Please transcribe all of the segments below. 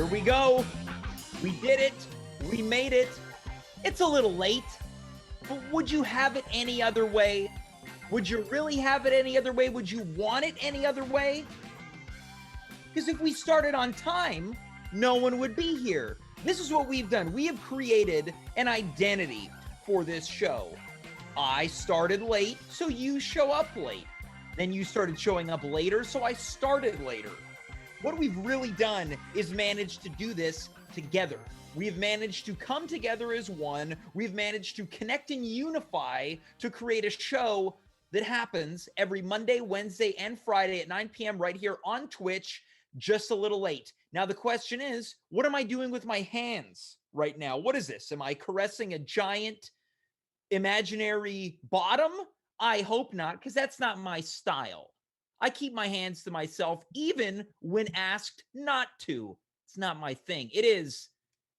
Here we go. We did it. We made it. It's a little late, but would you have it any other way? Would you really have it any other way? Would you want it any other way? Because if we started on time, no one would be here. This is what we've done. We have created an identity for this show. I started late, so you show up late. Then you started showing up later, so I started later. What we've really done is managed to do this together. We've managed to come together as one. We've managed to connect and unify to create a show that happens every Monday, Wednesday, and Friday at 9 p.m. right here on Twitch, just a little late. Now, the question is, what am I doing with my hands right now? What is this? Am I caressing a giant imaginary bottom? I hope not, because that's not my style. I keep my hands to myself, even when asked not to. It's not my thing. It is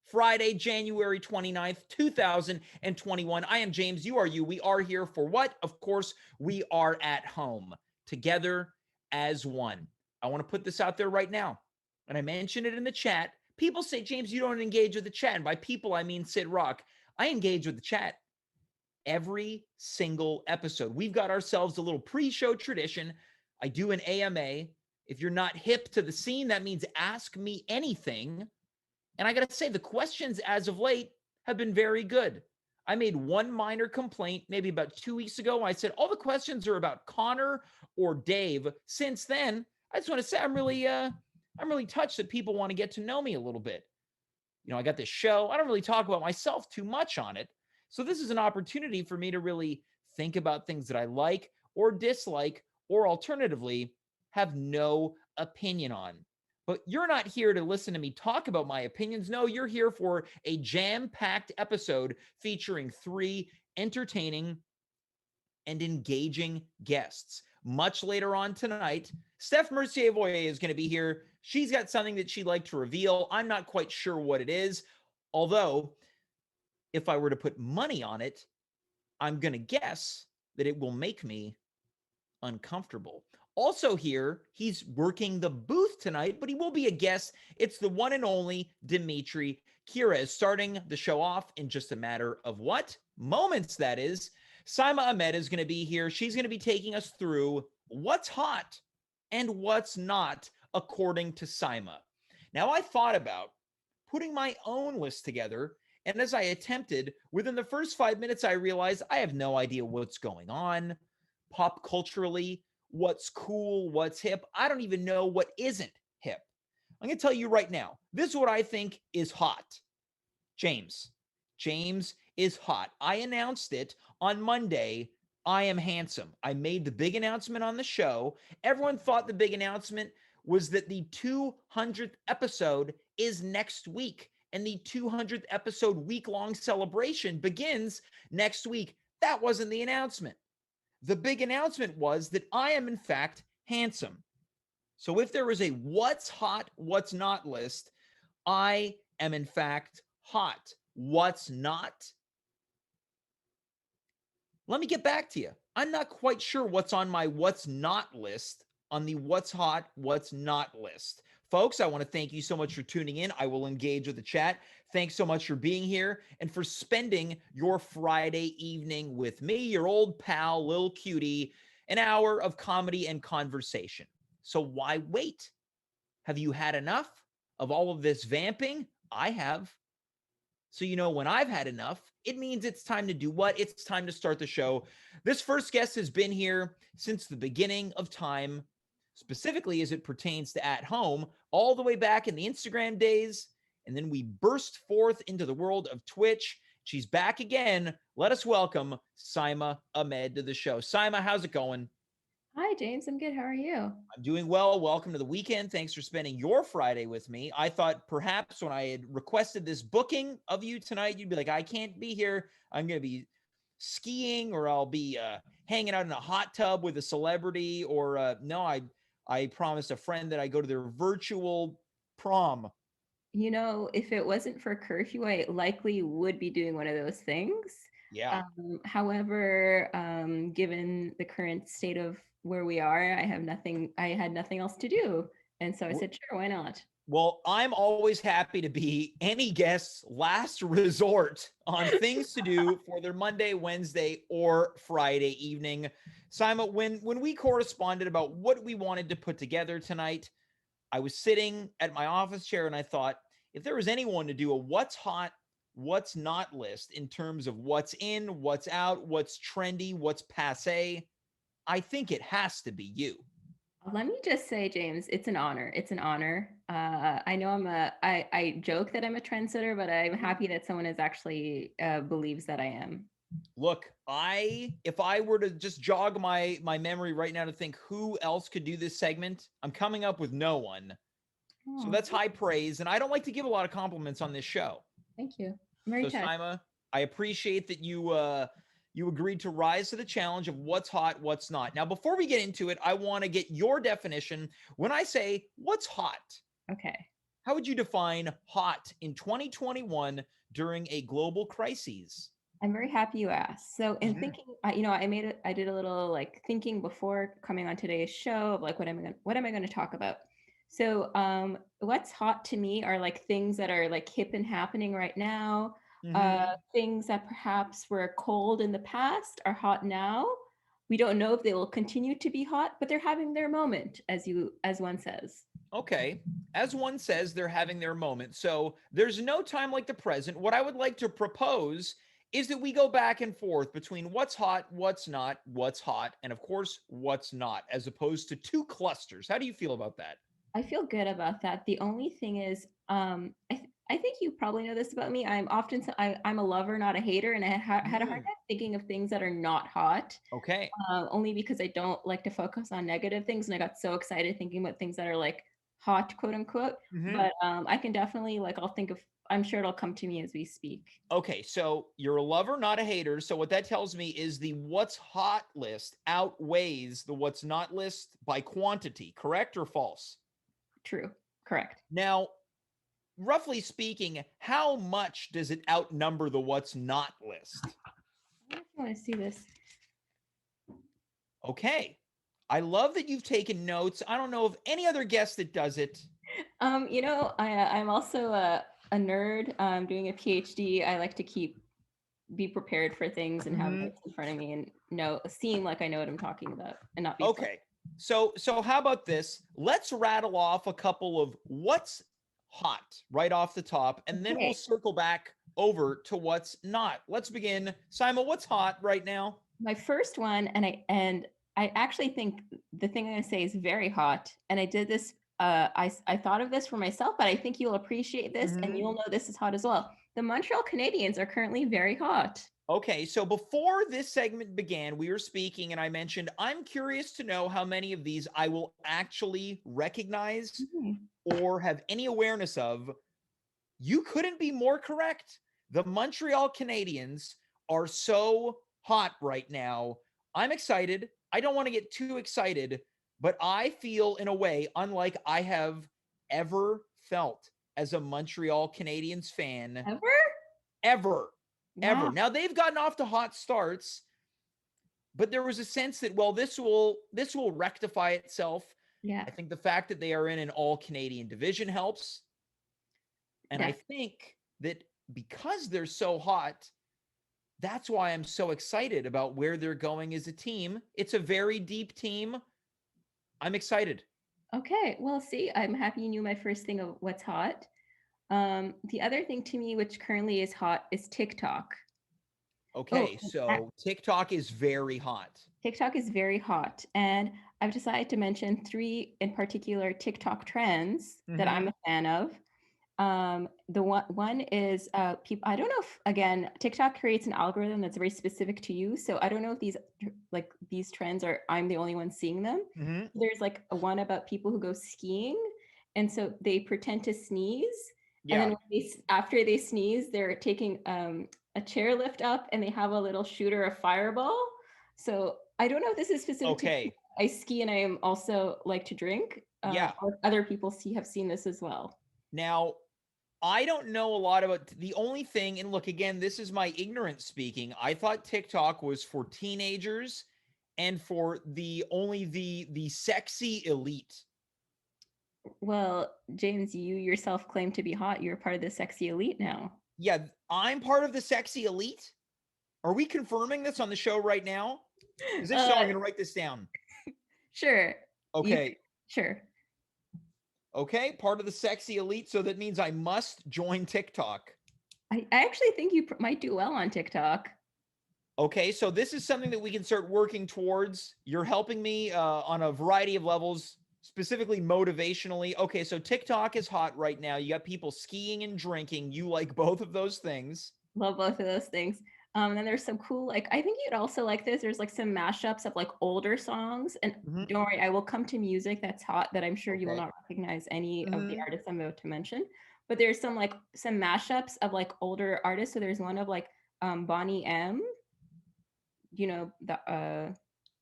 Friday, January 29th, 2021. I am James. You are you. We are here for what? Of course, we are at home together as one. I want to put this out there right now. And I mentioned it in the chat. People say, James, you don't engage with the chat. And by people, I mean Sid Rock. I engage with the chat every single episode. We've got ourselves a little pre-show tradition. I do an AMA. If you're not hip to the scene, that means ask me anything. And I got to say, the questions as of late have been very good. I made one minor complaint maybe about 2 weeks ago. I said, all the questions are about Connor or Dave. Since then, I just want to say I'm really touched that people want to get to know me a little bit. You know, I got this show. I don't really talk about myself too much on it. So this is an opportunity for me to really think about things that I like or dislike, or alternatively, have no opinion on. But you're not here to listen to me talk about my opinions. No, you're here for a jam-packed episode featuring 3 entertaining and engaging guests. Much later on tonight, Steph Mercier Voyer is going to be here. She's got something that she'd like to reveal. I'm not quite sure what it is, although if I were to put money on it, I'm going to guess that it will make me uncomfortable. Also here, he's working the booth tonight, but he will be a guest. It's the one and only Dimitri Kyres, starting the show off in just a matter of what? Moments, that is. Saima Ahmed is going to be here. She's going to be taking us through what's hot and what's not, according to Saima. Now, I thought about putting my own list together, and as I attempted, within the first 5 minutes, I realized I have no idea what's going on pop culturally, what's cool, what's hip. I don't even know what isn't hip. I'm going to tell you right now, this is what I think is hot. James is hot. I announced it on Monday. I am handsome. I made the big announcement on the show. Everyone thought the big announcement was that the 200th episode is next week, and the 200th episode week-long celebration begins next week. That wasn't the announcement. The big announcement was that I am, in fact, handsome. So if there was a what's hot, what's not list, I am, in fact, hot. What's not? Let me get back to you. I'm not quite sure what's on my what's not list on the what's hot, what's not list. Folks, I want to thank you so much for tuning in. I will engage with the chat. Thanks so much for being here and for spending your Friday evening with me, your old pal, Lil Cutie, an hour of comedy and conversation. So why wait? Have you had enough of all of this vamping? I have. So, you know, when I've had enough, it means it's time to do what? It's time to start the show. This first guest has been here since the beginning of time, specifically as it pertains to At Home, all the way back in the Instagram days. And then we burst forth into the world of Twitch. She's back again. Let us welcome Saima Ahmed to the show. Saima, how's it going? Hi, James. I'm good. How are you? I'm doing well. Welcome to the weekend. Thanks for spending your Friday with me. I thought perhaps when I had requested this booking of you tonight, you'd be like, I can't be here. I'm going to be skiing, or I'll be hanging out in a hot tub with a celebrity, or no, I promised a friend that I go to their virtual prom. You know, if it wasn't for curfew, I likely would be doing one of those things. Yeah. However, given the current state of where we are, I had nothing else to do. And so I said, sure, why not? Well, I'm always happy to be any guest's last resort on things to do for their Monday, Wednesday, or Friday evening. Simon, when we corresponded about what we wanted to put together tonight, I was sitting at my office chair and I thought, if there was anyone to do a what's hot, what's not list in terms of what's in, what's out, what's trendy, what's passe, I think it has to be you. Let me just say, James, it's an honor. It's an honor. I know I joke that I'm a trendsetter, but I'm happy that someone is actually believes that I am. Look, if I were to just jog my memory right now to think who else could do this segment, I'm coming up with no one. So Oh, that's high praise, and I don't like to give a lot of compliments on this show. thank you. I'm very So touched. Saima, I appreciate that you agreed to rise to the challenge of what's hot, what's not. Now, before we get into it, I want to get your definition. When I say what's hot, Okay. how would you define hot in 2021 during a global crisis? I'm very happy you asked. So in Mhm. thinking, I did a little like thinking before coming on today's show of like what am I going to talk about? So what's hot to me are like things that are like hip and happening right now. Mhm. Things that perhaps were cold in the past are hot now. We don't know if they will continue to be hot, but they're having their moment, as one says. Okay. As one says, they're having their moment. So there's no time like the present. What I would like to propose is that we go back and forth between what's hot, what's not, what's hot, and of course, what's not, as opposed to two clusters. How do you feel about that? I feel good about that. The only thing is, I think you probably know this about me. I'm a lover, not a hater, and had a hard Mm, time thinking of things that are not hot, okay. only because I don't like to focus on negative things, and I got so excited thinking about things that are like hot, quote unquote. Hmm. But I can definitely like I'll think of. I'm sure it'll come to me as we speak. Okay. So you're a lover, not a hater. So what that tells me is the what's hot list outweighs the what's not list by quantity, correct or false? True, correct. Now, roughly speaking, how much does it outnumber the what's not list? I don't know if you want to see this. Okay. I love that you've taken notes. I don't know of any other guest that does it. I'm also a nerd. Doing a PhD. I like to be prepared for things and have Mhm. notes in front of me and seem like I know what I'm talking about and not be fun. Okay. So how about this? Let's rattle off a couple of what's hot right off the top, and then we'll Okay. circle back over to what's not. Let's begin. Simon, what's hot right now? My first one, and I actually think the thing I'm gonna say is very hot. And I did this. I thought of this for myself, but I think you'll appreciate this, and Mhm. you'll know this is hot as well. The Montreal Canadiens are currently very hot. Okay, so before this segment began, we were speaking, and I mentioned I'm curious to know how many of these I will actually recognize Mhm. or have any awareness of. You couldn't be more correct. The Montreal Canadiens are so hot right now. I'm excited. I don't want to get too excited, but I feel in a way unlike I have ever felt as a Montreal Canadiens fan Ever? ever. Ever. Wow. Now they've gotten off to hot starts, but there was a sense that well this will rectify itself. Yeah, I think the fact that they are in an all Canadian division helps. And I definitely. think that because they're so hot, that's why I'm so excited about where they're going as a team. It's a very deep team. I'm excited. Okay. Well, see, I'm happy you knew my first thing of what's hot. The other thing to me, which currently is hot, is TikTok. Oh, Okay, so TikTok is very hot. TikTok is very hot, and I've decided to mention three in particular TikTok trends that I'm Mhm. a fan of. The one is people. I don't know if again TikTok creates an algorithm that's very specific to you, so I don't know if these trends are I'm the only one seeing them. Mhm. There's like a one about people who go skiing, and so they pretend to sneeze, and then Yeah. after they sneeze, they're taking a chairlift up, and they have a little shooter, a fireball. So I don't know if this is specific to me. Okay. I ski and I am also like to drink, Yeah. or other people have seen this as well. Now, I don't know a lot about the only thing, and look, again, this is my ignorance speaking. I thought TikTok was for teenagers and for the only the sexy elite. Well, James, you yourself claim to be hot. You're part of the sexy elite now. Yeah, I'm part of the sexy elite. Are we confirming this on the show right now? Because if so, Uh, I'm going to write this down. sure. You Okay. sure. Okay, part of the sexy elite. So that means I must join TikTok. I actually think you might do well on TikTok. Okay, so this is something that we can start working towards. You're helping me on a variety of levels, specifically motivationally. Okay, so TikTok is hot right now. You got people skiing and drinking. You like both of those things. Love both of those things. And then there's some cool, like, I think you'd also like this. There's like some mashups of like older songs. And Mhm. don't worry, I will come to music that's hot that I'm sure you will Okay. not recognize any of the Mhm. artists I'm about to mention. But there's some mashups of like older artists. So there's one of like Bonnie M, you know,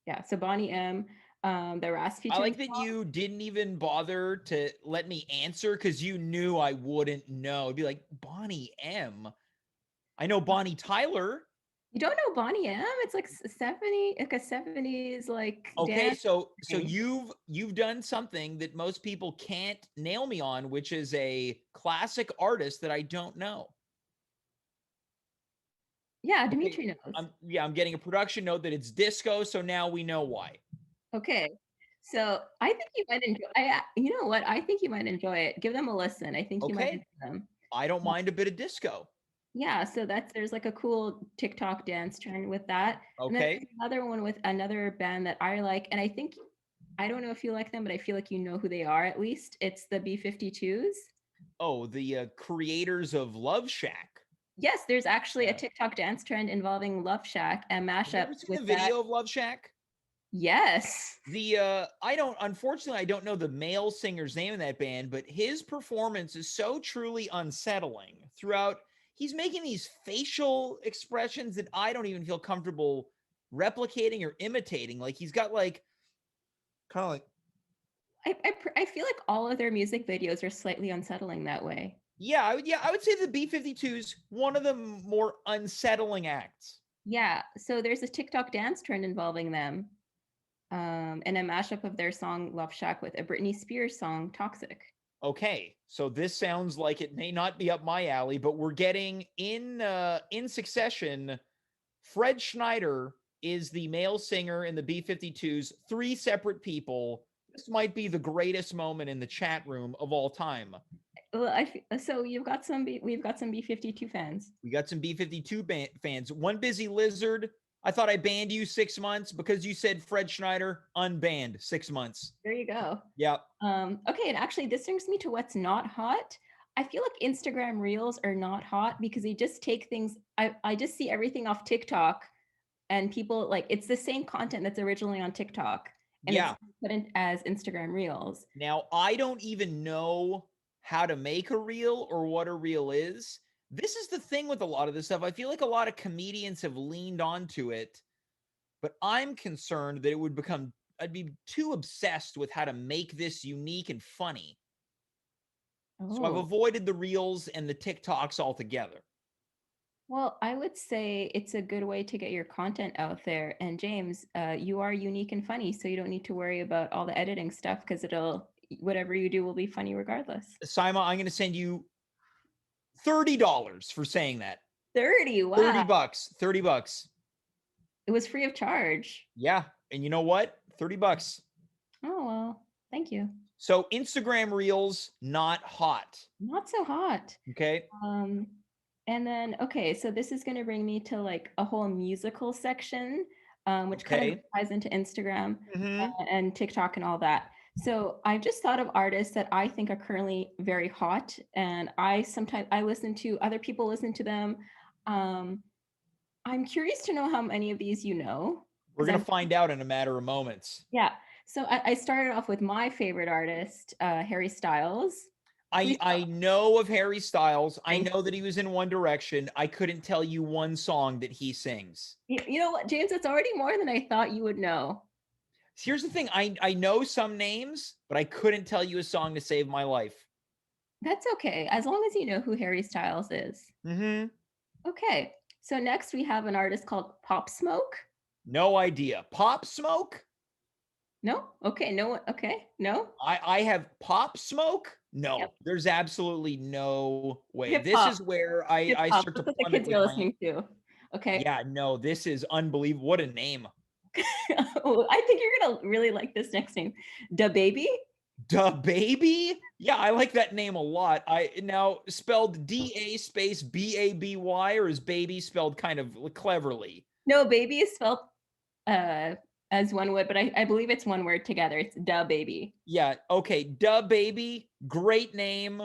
yeah, so Bonnie M, the I Rasputin like that song. you didn't even bother to let me answer because you knew I wouldn't know. It'd be like Bonnie M. I know Bonnie Tyler. You don't know Bonnie M? It's like 70, like a 70s like Okay, dance so thing. you've done something that most people can't nail me on, which is a classic artist that I don't know. Yeah, Okay, Dimitri knows. I'm getting a production note that it's disco, so now we know why. Okay. So I think you might enjoy you know what? I think you might enjoy it. Give them a listen. I think you might Okay, enjoy them. I don't Uh, mind a bit of disco. Yeah, so there's like a cool TikTok dance trend with that. And then Okay. there's another one with another band that I like, and I think I don't know if you like them, but I feel like you know who they are at least. It's the B-52s. Oh, the creators of Love Shack. Yes, there's actually a Yeah. TikTok dance trend involving Love Shack and Have you mashup ever seen with the that. video of Love Shack? Yes. The I don't unfortunately I don't know the male singer's name in that band, but his performance is so truly unsettling throughout. He's making these facial expressions that I don't even feel comfortable replicating or imitating. Like he's got like kind of like I feel like all of their music videos are slightly unsettling that way. yeah, I would say the B-52's one of the more unsettling acts. Yeah, so there's a TikTok dance trend involving them, and a mashup of their song Love Shack with a Britney Spears song, Toxic. Okay, so this sounds like it may not be up my alley, but we're getting in succession. Fred Schneider is the male singer in the B-52's, three separate people. This might be the greatest moment in the chat room of all time. Well, so we've got some B-52 fans. We got some B-52 fans. One Busy Lizard. I thought I banned you 6 months because you said Fred Schneider. Unbanned 6 months. There you go. Yep. Okay, and actually this brings me to what's not hot. I feel like Instagram Reels are not hot because they just take things. I just see everything off TikTok, and people like it's the same content that's originally on TikTok, and it's Yeah. put in as Instagram Reels. Now, I don't even know how to make a reel or what a reel is. This is the thing with a lot of this stuff. I feel like a lot of comedians have leaned onto it, but I'm concerned that it would become, I'd be too obsessed with how to make this unique and funny. So I've Oh, avoided the reels and the TikToks altogether. well, I would say it's a good way to get your content out there. And James, you are unique and funny, so you don't need to worry about all the editing stuff because whatever you do will be funny regardless. Saima, I'm going to send you $30 for saying that. 30, wow. 30 bucks, 30 bucks. It was free of charge. Yeah. And you know what? 30 bucks. Oh, well, thank you. So Instagram reels, not hot. Not so hot. Okay. Um, and then, okay, so this is going to bring me to like a whole musical section, which kind of Okay. ties into Instagram Mm-hmm. and TikTok and all that. So I've just thought of artists that I think are currently very hot, and I listen to other people listen to them. Um, I'm curious to know how many of these you know, We're because gonna I'm find out in a matter of moments. yeah. So I started off with my favorite artist, Harry Styles. Please I know of Harry Styles. I thank know that he was in One Direction. I couldn't tell you one song that he sings. you know what, James? It's already more than I thought you would know. Here's the thing. I know some names, but I couldn't tell you a song to save my life. That's okay, as long as you know who Harry Styles is. Mm-hmm. Okay. So next we have an artist called Pop Smoke. No idea. Pop Smoke? No? Okay, no one. Okay, no? I have Pop Smoke. Yep. No, there's absolutely no way. Hip This hop. is where Hip I hop. start to That's what the plummet kids are with my. listening to. Okay. Yeah, no, this is unbelievable. What a name. Oh, I think you're gonna really like this next name. Da Baby? Da Baby? Yeah, I like that name a lot. I now spelled DA space BABY, or is baby spelled kind of cleverly? No, baby is spelled uh as one word, but I believe it's one word together. It's Da Baby. Yeah, okay. Da Baby, great name.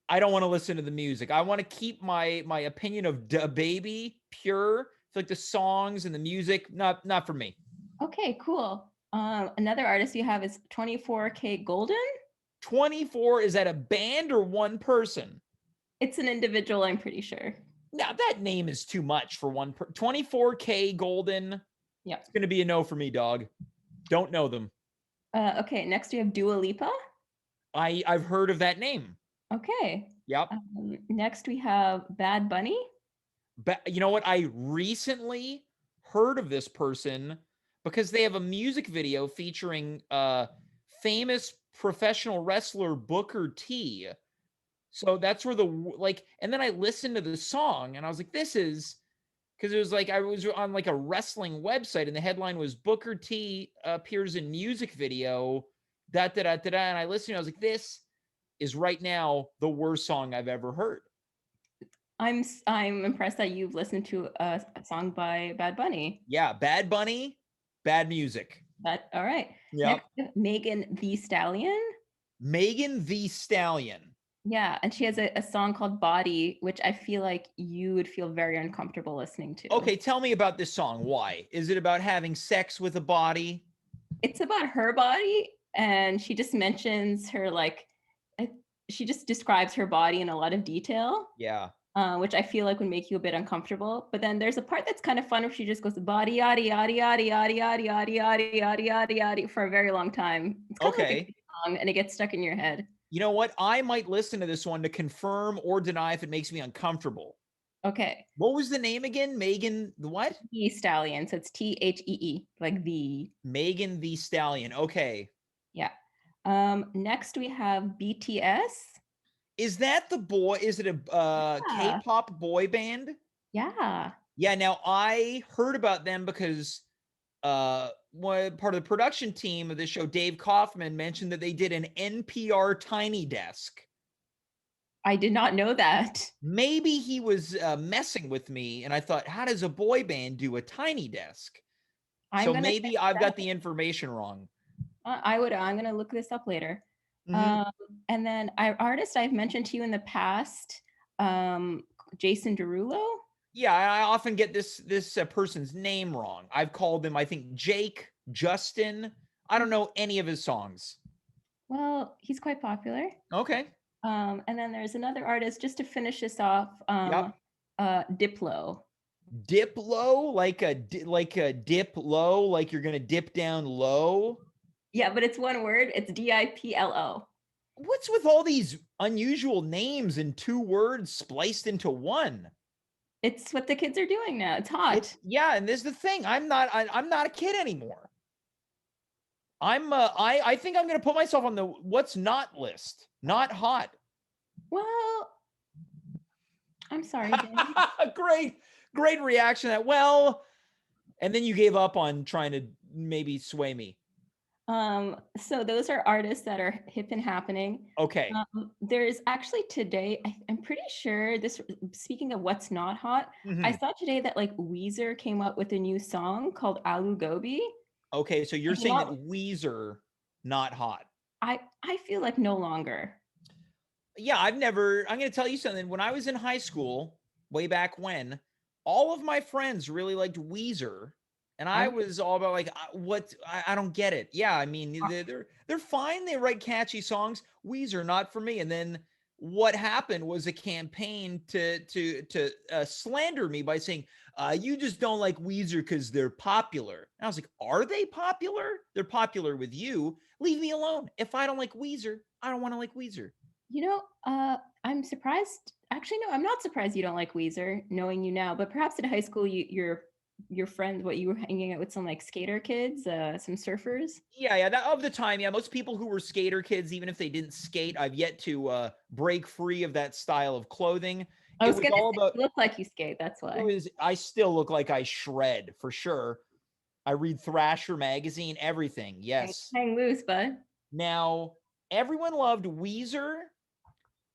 I don't want to listen to the music. I want to keep my opinion of Da Baby pure. I feel like the songs and the music, not for me. Okay, cool. Another artist you have is 24K Golden. 24, is that a band or one person? It's an individual, I'm pretty sure. Now that name is too much for 24K Golden. Yep. It's gonna be a no for me, dog. Don't know them. Okay, next we have Dua Lipa. I've heard of that name. Okay. Yep. Next we have Bad Bunny. But you know what? I recently heard of this person because they have a music video featuring famous professional wrestler Booker T. So that's where and then I listened to the song and I was like, this is because it was like I was on like a wrestling website and the headline was Booker T appears in music video, da da da da da. And I listened, and I was like, this is right now the worst song I've ever heard. I'm impressed that you've listened to a song by Bad Bunny. Yeah, Bad Bunny, bad music. That all right. Yep. Next, Megan the Stallion. Megan the Stallion. Yeah, and she has a song called Body, which I feel like you would feel very uncomfortable listening to. Okay, tell me about this song. Why? Is it about having sex with a body? It's about her body, and she just mentions her she just describes her body in a lot of detail. Yeah. Which I feel like would make you a bit uncomfortable. But then there's a part that's kind of fun where she just goes body yaddy yaddy yaddy yaddy yaddy yaddy yaddy yaddy yaddy yaddy for a very long time. It's kind of like a good song, and it gets stuck in your head. You know what? I might listen to this one to confirm or deny if it makes me uncomfortable. Okay. What was the name again? Megan the what? The Stallion. So it's Thee, like the. Megan the Stallion. Okay. Yeah. Next we have BTS. Is that the boy? Is it a Yeah. K-pop boy band? Yeah. Yeah. Now I heard about them because one part of the production team of this show, Dave Kaufman, mentioned that they did an NPR Tiny Desk. I did not know that. Maybe he was messing with me, and I thought, how does a boy band do a Tiny Desk? I'm So gonna check maybe I've that got the information wrong. I'm gonna look this up later. Mhm. And then artist I've mentioned to you in the past, Jason Derulo. Yeah, I often get this person's name wrong. I've called him, I think, Jake, Justin. I don't know any of his songs. Well, he's quite popular. Okay. And then there's another artist just to finish this off, Yep. Diplo. Dip low, like a dip low, like you're gonna dip down low. Yeah, but it's one word. It's Diplo. What's with all these unusual names and two words spliced into one? It's what the kids are doing now. It's hot. Yeah, and this is the thing. I'm not a kid anymore. I think I'm gonna put myself on the what's not list. Not hot. Well, I'm sorry, Danny. Great reaction. That well, and then you gave up on trying to maybe sway me. So those are artists that are hip and happening. Okay. There's actually today, I'm pretty sure this, speaking of what's not hot, I saw today that like Weezer came up with a new song called Alu Gobi. Okay, so you're saying that Weezer not hot. I feel like no longer. Yeah, I'm going to tell you something. When I was in high school, way back when, all of my friends really liked Weezer. And I was all about like, what? I don't get it. Yeah, I mean, they're fine. They write catchy songs. Weezer, not for me. And then what happened was a campaign to slander me by saying, you just don't like Weezer because they're popular. And I was like, are they popular? They're popular with you. Leave me alone. If I don't like Weezer, I don't want to like Weezer. You know, I'm surprised. Actually, no, I'm not surprised you don't like Weezer, knowing you now. But perhaps in high school, you're your friend, what you were hanging out with some like skater kids, some surfers? Yeah. That, of the time, yeah, most people who were skater kids, even if they didn't skate, I've yet to break free of that style of clothing. I It was was gonna all say about. you look like you skate, that's It why. was. I still look like I shred for sure. I read Thrasher magazine, everything. Yes. Hang loose, bud. Now, everyone loved Weezer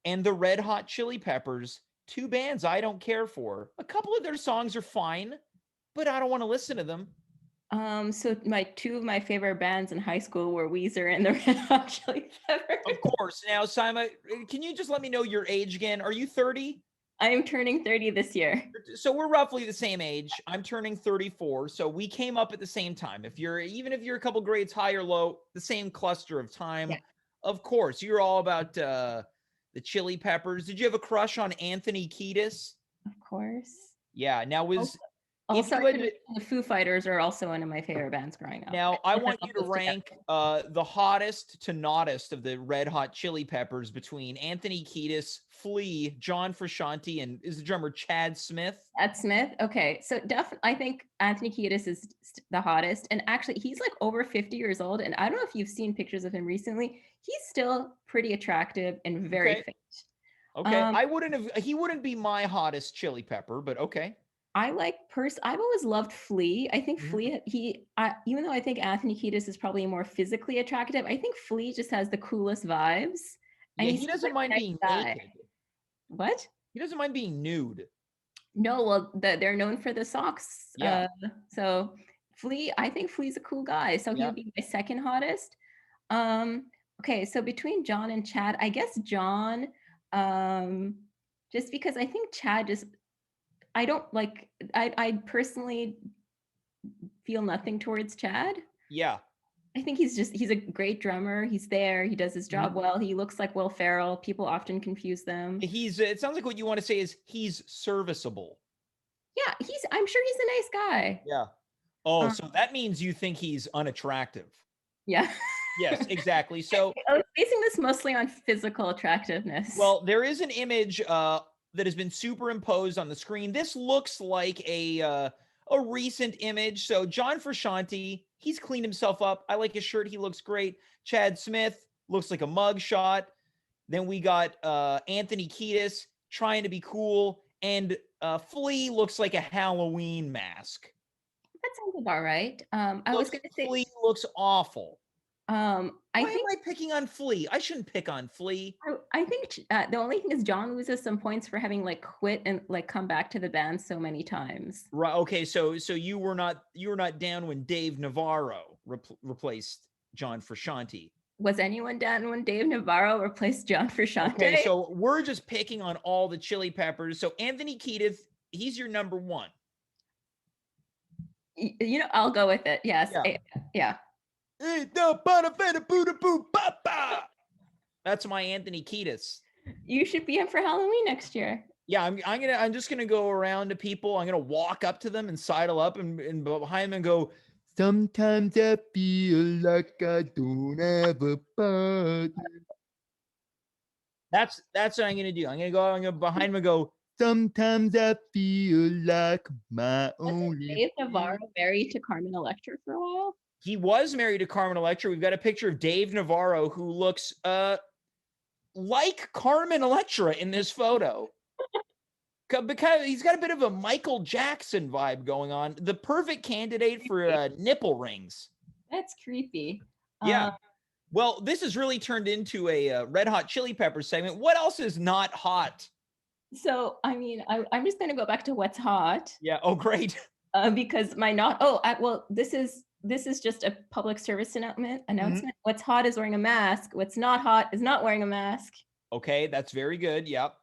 and the Red Hot Chili Peppers, two bands I don't care for. A couple of their songs are fine, but I don't want to listen to them. So my two of my favorite bands in high school were Weezer and the Red Hot Chili Peppers. Of course. Now, Saima, can you just let me know your age again? Are you 30? I am turning 30 this year. So we're roughly the same age. I'm turning 34. So we came up at the same time. Even if you're a couple grades high or low, the same cluster of time. Yeah. Of course, you're all about the Chili Peppers. Did you have a crush on Anthony Kiedis? Of course. Yeah. Now Also, if also you I had should mention the Foo Fighters are also one of my favorite bands growing up. now, I want you to Those together. rank the hottest to nottest of the Red Hot Chili Peppers between Anthony Kiedis, Flea, John Frusciante, and is the drummer Chad Smith. Chad Smith. Okay, so I think Anthony Kiedis is the hottest, and actually, he's like over 50 years old. And I don't know if you've seen pictures of him recently. He's still pretty attractive and very Okay. fit. Okay. He wouldn't be my hottest chili pepper, but okay. I've always loved Flea. I think Mhm. Flea, even though I think Anthony Kiedis is probably more physically attractive, I think Flea just has the coolest vibes, and Yeah, he he seems doesn't like a mind nice being guy. naked. What? He doesn't mind being nude. No, well, they're known for the socks. Yeah. So Flea, I think Flea's a cool guy. So he Yeah. would be my second hottest. Um, okay, so between John and Chad, I guess John, um, just because I think Chad just, I don't like, I personally feel nothing towards Chad. Yeah. I think he's a great drummer. He's there. He does his job Mhm. well. He looks like Will Ferrell. People often confuse them. It sounds like what you want to say is he's serviceable. Yeah, I'm sure he's a nice guy. Yeah. Oh, Um, so that means you think he's unattractive. yeah. Yes, exactly. So, I was basing this mostly on physical attractiveness. well, there is an image that has been superimposed on the screen. This looks like a recent image. So John Frusciante, he's cleaned himself up. I like his shirt. He looks great. Chad Smith looks like a mug shot. Then we got Anthony Kiedis trying to be cool, and Flea looks like a Halloween mask. That sounds about right. I was gonna say, Flea looks awful. I Why am think I picking on Flea? I shouldn't pick on Flea. I think the only thing is John loses some points for having like quit and like come back to the band so many times. Right. Okay. So you were not down when Dave Navarro replaced John Frusciante. Was anyone down when Dave Navarro replaced John Frusciante? Okay. So we're just picking on all the Chili Peppers. So Anthony Kiedis, he's your number one. You know, I'll go with it. Yes. Yeah. Yeah. That's my Anthony Kiedis. You should be in for Halloween next year. Yeah, I'm just gonna go around to people. I'm gonna walk up to them and sidle up and behind them and go. Sometimes I feel like I don't have a body. That's what I'm gonna do. I'm gonna go behind them and go. Sometimes I feel like my only. Dave Navarro married to Carmen Electra for a while? He was married to Carmen Electra. We've got a picture of Dave Navarro who looks like Carmen Electra in this photo. Because he's got a bit of a Michael Jackson vibe going on. The perfect candidate for nipple rings. That's creepy. Yeah. Well, this has really turned into a Red Hot Chili Peppers segment. What else is not hot? So, I mean, I'm just going to go back to what's hot. Yeah. Oh, great. Because my not. Oh, well, this is just a public service announcement. Mm-hmm. What's hot is wearing a mask. What's not hot is not wearing a mask. Okay, that's very good. Yep.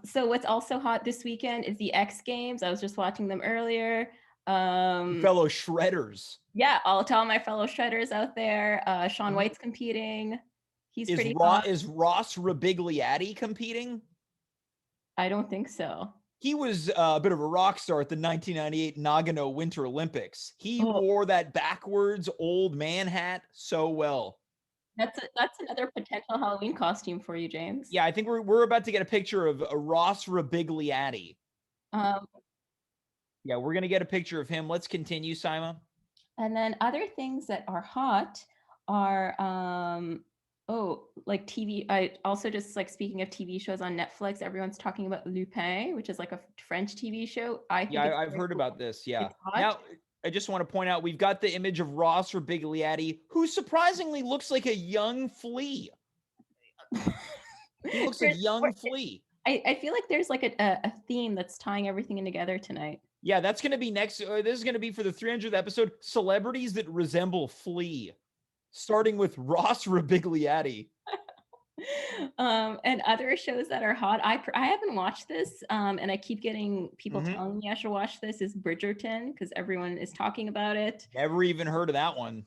So what's also hot this weekend is the X Games. I was just watching them earlier. Fellow shredders. Yeah, I'll tell my fellow shredders out there. Shaun White's competing. He's pretty hot. Is Ross Rabigliati competing? I don't think so. He was a bit of a rock star at the 1998 Nagano Winter Olympics. He wore that backwards old man hat so well. That's another potential Halloween costume for you, James. Yeah, I think we're about to get a picture of Ross Rabigliati. Yeah, we're gonna get a picture of him. Let's continue, Saima. And then other things that are hot are like TV. I also just like speaking of TV shows on Netflix, everyone's talking about Lupin, which is like a French TV show. I Yeah, think it's I've very heard cool. about this. Yeah. It's hot. Now, I just want to point out we've got the image of Ross Biglietti, who surprisingly looks like a young Flea. He looks like young Flea. I feel like there's like a theme that's tying everything in together tonight. Yeah, that's going to be next. This is going to be for the 300th episode. Celebrities that resemble Flea, starting with Ross Biglietti. And other shows that are hot. I haven't watched this, and I keep getting people Mhm. telling me I should watch this. Is Bridgerton because everyone is talking about it. Never even heard of that one.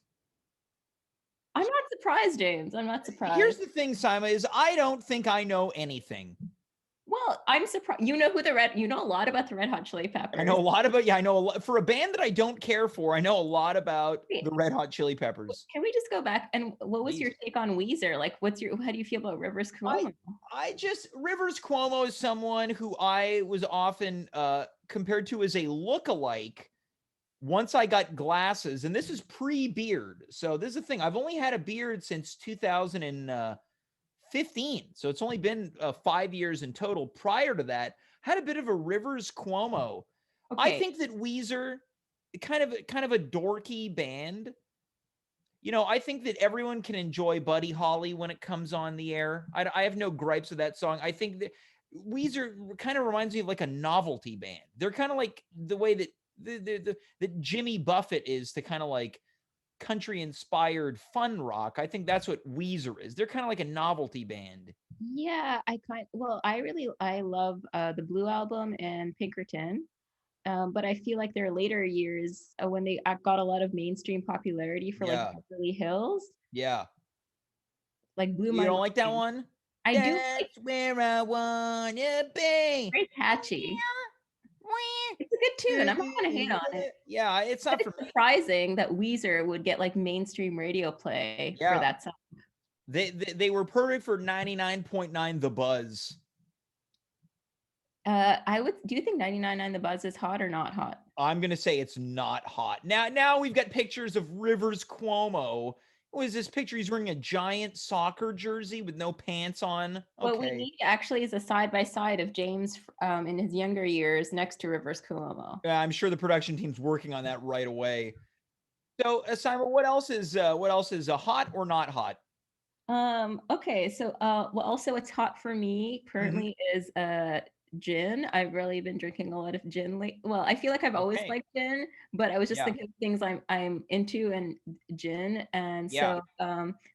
I'm not surprised, James. I'm not Here's surprised. the thing, Saima, is I don't think I know anything. Well, I'm surprised. You know a lot about the Red Hot Chili Peppers. I know a lot about, I know a lot for a band that I don't care for. I know a lot about the Red Hot Chili Peppers. Can we just go back and what was Please. your take on Weezer? Like, how do you feel about Rivers Cuomo? Rivers Cuomo is someone who I was often compared to as a lookalike once I got glasses, and this is pre-beard. So this is the thing. I've only had a beard since 2015. So it's only been 5 years in total. Prior to that, had a bit of a Rivers Cuomo. Okay. I think that Weezer, kind of a dorky band. I think that everyone can enjoy Buddy Holly when it comes on the air. I have no gripes with that song. I think that Weezer kind of reminds me of like a novelty band. They're kind of like the way that that Jimmy Buffett is to kind of like country inspired fun rock. I think that's what Weezer is. They're kind of like a novelty band. Yeah, I love the Blue Album and Pinkerton. But I feel like their later years, when they got a lot of mainstream popularity for like Beverly Hills, like blew my You don't mind. like that one? I do. That's where I wanna be. Very catchy. It's a good tune. I'm not gonna hate on it. Yeah, it's not But it's surprising that Weezer would get like mainstream radio play for that song. They were perfect for 99.9 The Buzz. Do you think 99.9 The Buzz is hot or not hot? I'm gonna say it's not hot. Now we've got pictures of Rivers Cuomo. What is this picture? He's wearing a giant soccer jersey with no pants on. Okay. What we need actually is a side-by-side of James in his younger years next to Rivers Cuomo. Yeah, I'm sure the production team's working on that right away. So, Simon, what else is hot or not hot? Okay, so also what's hot for me currently is gin. I've really been drinking a lot of gin well, I feel like I've always liked gin, but I was just thinking of things I'm into and gin. And so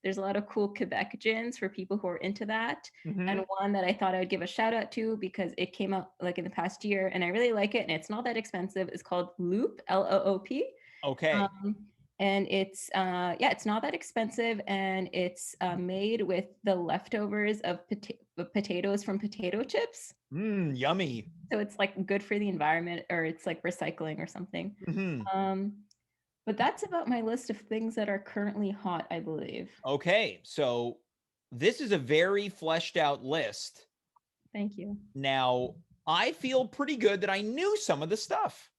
there's a lot of cool Quebec gins for people who are into that. And one that I thought I would give a shout out to because it came out like in the past year and I really like it and it's not that expensive. It's called Loop, Loop. Okay. And it's it's not that expensive and it's made with the leftovers of potatoes from potato chips. Yummy. So it's like good for the environment or it's like recycling or something. But that's about my list of things that are currently hot, I believe. Okay, so this is a very fleshed out list. Thank you. Now, I feel pretty good that I knew some of the stuff.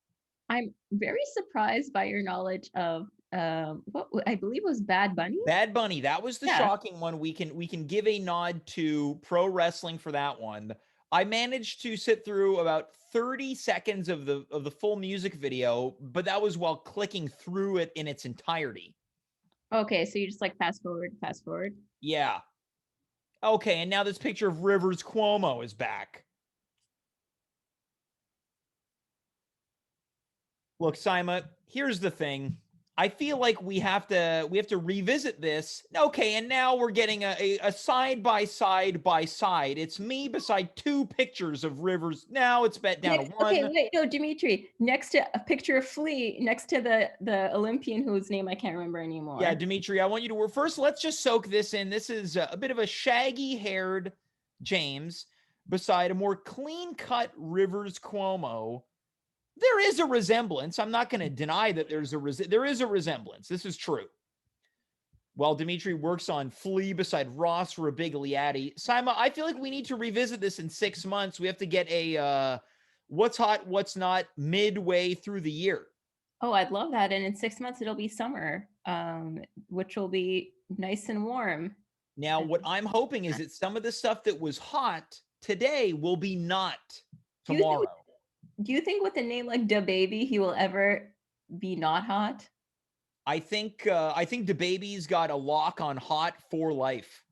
I'm very surprised by your knowledge of what I believe was Bad Bunny. Bad Bunny, that was the shocking one. We can give a nod to pro wrestling for that one. I managed to sit through about 30 seconds of the full music video, but that was while clicking through it in its entirety. Okay, so you just like fast forward. Yeah. Okay, and now this picture of Rivers Cuomo is back. Look, Saima, here's the thing. I feel like we have to revisit this. Okay, and now we're getting a side by side by side. It's me beside two pictures of Rivers. Now it's bet down to one. Okay, wait, no, Dimitri. Next to a picture of Flea, next to the Olympian whose name I can't remember anymore. Yeah, Dimitri, I want you to first. Let's just soak this in. This is a bit of a shaggy-haired James beside a more clean-cut Rivers Cuomo. There is a resemblance. I'm not going to deny that there is a resemblance. This is true. While Dimitri works on Flea beside Ross Biglietti. Saima, I feel like we need to revisit this in 6 months. We have to get a what's hot, what's not midway through the year. Oh, I'd love that. And in 6 months, it'll be summer, which will be nice and warm. Now, what I'm hoping is that some of the stuff that was hot today will be not Do you tomorrow. do you think with a name like Da Baby, he will ever be not hot? I think the baby's got a lock on hot for life.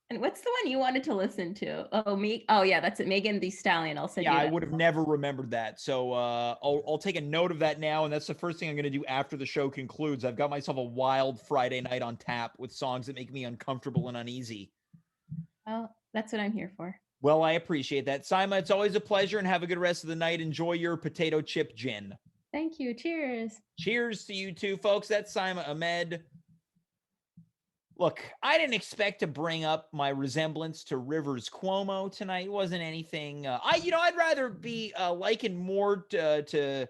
And what's the one you wanted to listen to? Oh, me. Oh, yeah, that's it. Megan Thee Stallion. I'll send Yeah, you I that. would have never remembered that. So I'll take a note of that now, and that's the first thing I'm going to do after the show concludes. I've got myself a wild Friday night on tap with songs that make me uncomfortable and uneasy. Well, that's what I'm here for. Well, I appreciate that. Saima, it's always a pleasure, and have a good rest of the night. Enjoy your potato chip gin. Thank you. Cheers. Cheers to you too, folks. That's Saima Ahmed. Look, I didn't expect to bring up my resemblance to Rivers Cuomo tonight. It wasn't anything. I'd rather be likened more to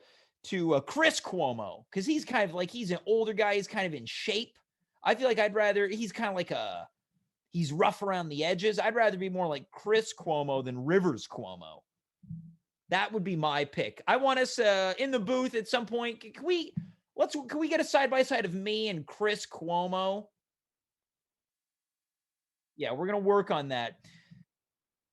Chris Cuomo, because he's kind of like, he's an older guy. He's kind of in shape. I feel like he's kind of like he's rough around the edges. I'd rather be more like Chris Cuomo than Rivers Cuomo. That would be my pick. I want us in the booth at some point. Can we get a side-by-side of me and Chris Cuomo? Yeah, we're going to work on that.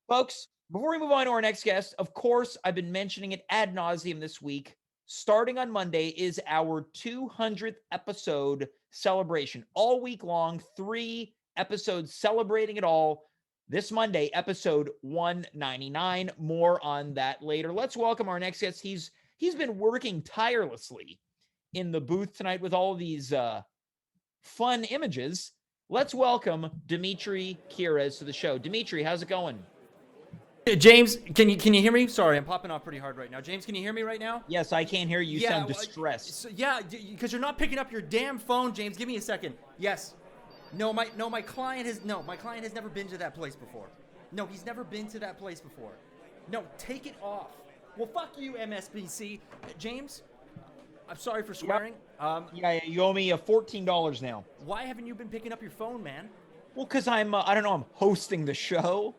Folks, before we move on to our next guest, of course, I've been mentioning it ad nauseum this week. Starting on Monday is our 200th episode celebration. All week long, 3 episodes celebrating it all. This Monday, episode 199. More on that later. Let's welcome our next guest. He's been working tirelessly in the booth tonight with all of these fun images. Let's welcome Dimitri Kyres to the show. Dimitri, how's it going? James, can you hear me? Sorry, I'm popping off pretty hard right now. James, can you hear me right now? Yes, I can't hear you. You sound distressed. Because you're not picking up your damn phone, James. Give me a second. Yes. My client has never been to that place before. No, he's never been to that place before. No, take it off. Well, fuck you, MSBC. James, I'm sorry for swearing. Yep. You owe me $14 now. Why haven't you been picking up your phone, man? Well, because I'm hosting the show.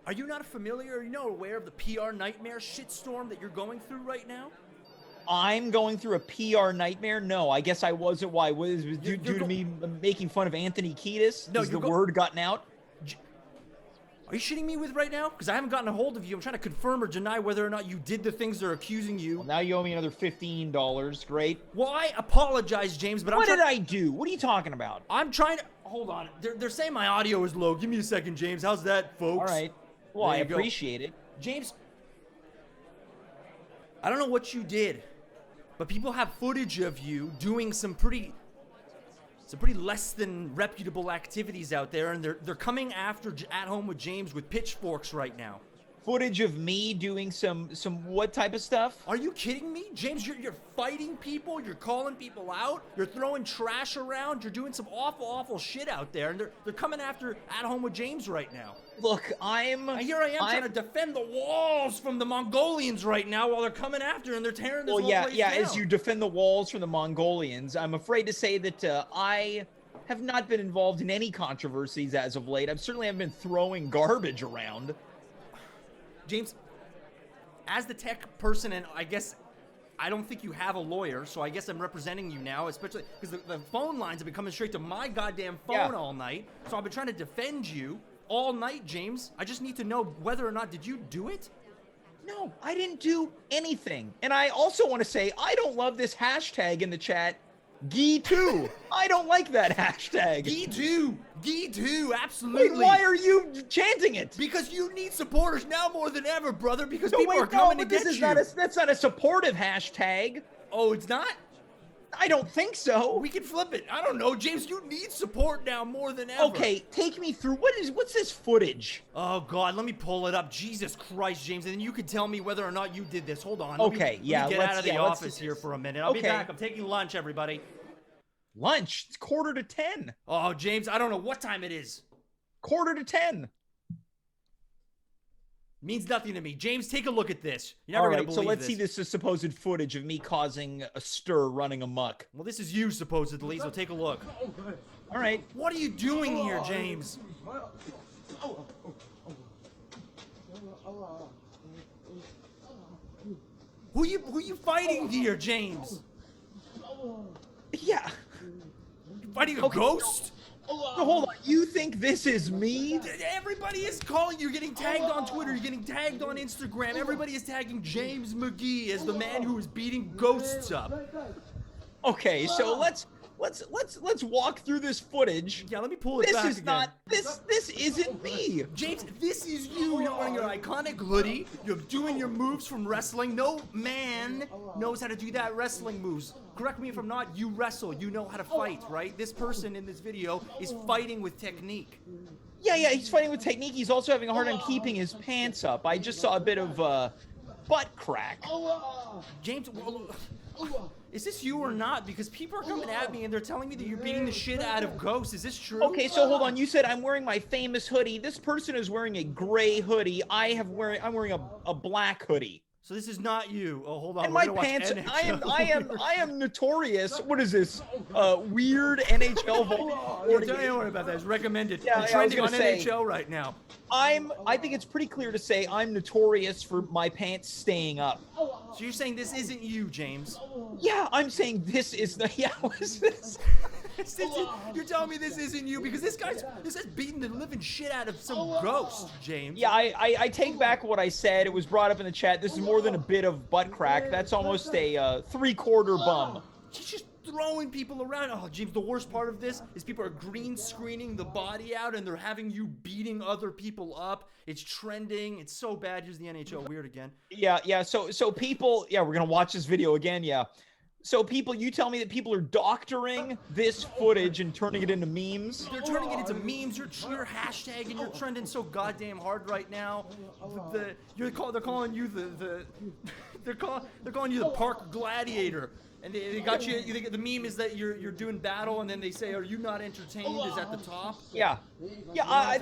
Are you not familiar? Are you not aware of the PR nightmare shitstorm that you're going through right now? I'm going through a PR nightmare? No, I guess I wasn't. Why? Was it due to me making fun of Anthony Kiedis? No, Has the word gotten out? Are you shitting me with right now? Because I haven't gotten a hold of you. I'm trying to confirm or deny whether or not you did the things they're accusing you. Well, now you owe me another $15. Great. Well, I apologize, James, but what did I do? What are you talking about? I'm trying to... Hold on. They're saying my audio is low. Give me a second, James. How's that, folks? All right. Well, I appreciate it. James, I don't know what you did, but people have footage of you doing some pretty less than reputable activities out there, and they're coming after At Home with James with pitchforks right now. Footage of me doing some what type of stuff? Are you kidding me? James, you're fighting people, you're calling people out, you're throwing trash around, you're doing some awful shit out there, and they're coming after At Home with James right now. Look, here I am trying to defend the walls from the Mongolians right now while they're coming after and they're tearing this whole place down. As you defend the walls from the Mongolians, I'm afraid to say that I have not been involved in any controversies as of late. I certainly haven't been throwing garbage around. James, as the tech person, and I guess I don't think you have a lawyer, so I guess I'm representing you now, especially because the phone lines have been coming straight to my goddamn phone all night. So I've been trying to defend you all night, James. I just need to know whether or not, did you do it? No, I didn't do anything. And I also want to say, I don't love this hashtag in the chat, Gee2. I don't like that hashtag. Gee2, absolutely. Wait, why are you chanting it? Because you need supporters now more than ever, brother, because people are coming to get you. That's not a supportive hashtag. Oh, it's not? I don't think so. We can flip it. I don't know, James. You need support now more than ever. Okay, take me through. What's this footage? Oh God, let me pull it up. Jesus Christ, James, and then you can tell me whether or not you did this. Hold on. Okay, let me get out of the office here for a minute. I'll be Okay. back. I'm taking lunch, everybody. Lunch? It's 9:45. Oh, James, I don't know what time it is. 9:45. Means nothing to me. James, take a look at this. You're never All gonna right, believe so let's see this supposed footage of me causing a stir, running amok. Well, this is you supposedly, so take a look. All right. What are you doing here, James? Who you fighting here, James? Yeah. You fighting a ghost? So hold on. You think this is me? Everybody is calling you. You're getting tagged on Twitter. You're getting tagged on Instagram. Everybody is tagging James McGee as the man who is beating ghosts up. Okay, so let's walk through this footage. Yeah, let me pull it This back is again. not this isn't me. James, this is you. You're wearing your iconic hoodie. You're doing your moves from wrestling. No man knows how to do that wrestling moves. Correct me if I'm not. You wrestle. You know how to fight, right? This person in this video is fighting with technique. Yeah, he's fighting with technique. He's also having a hard time keeping his pants up. I just saw a bit of butt crack. James, is this you or not? Because people are coming at me and they're telling me that you're beating the shit out of ghosts. Is this true? Okay, so hold on. You said I'm wearing my famous hoodie. This person is wearing a gray hoodie. I'm wearing a black hoodie. So this is not you. Oh, hold on. And We're my gonna watch pants. NHL. I am notorious. What is this? Weird NHL volume. Don't worry about that. It's recommended. Yeah, You're yeah, I was trending on gonna say- NHL right now. I think it's pretty clear to say I'm notorious for my pants staying up. So you're saying this isn't you, James? Yeah, I'm saying this is the. Yeah, what is this? You're telling me this isn't you because this guy's beating the living shit out of some ghost, James. Yeah, I take back what I said. It was brought up in the chat. This is more than a bit of butt crack. That's almost a 3/4 bum. She's just throwing people around. Oh, James, the worst part of this is people are green screening the body out and they're having you beating other people up. It's trending. It's so bad. Here's the NHL weird again. Yeah. So people. Yeah, we're gonna watch this video again. Yeah. So people, you tell me that people are doctoring this footage and turning it into memes? They're turning it into memes. You're hashtagging. You're trending so goddamn hard right now. They're calling you they're calling you the park gladiator. And they got you. The meme is that you're doing battle, and then they say, "Are you not entertained?" Is at the top. Yeah. I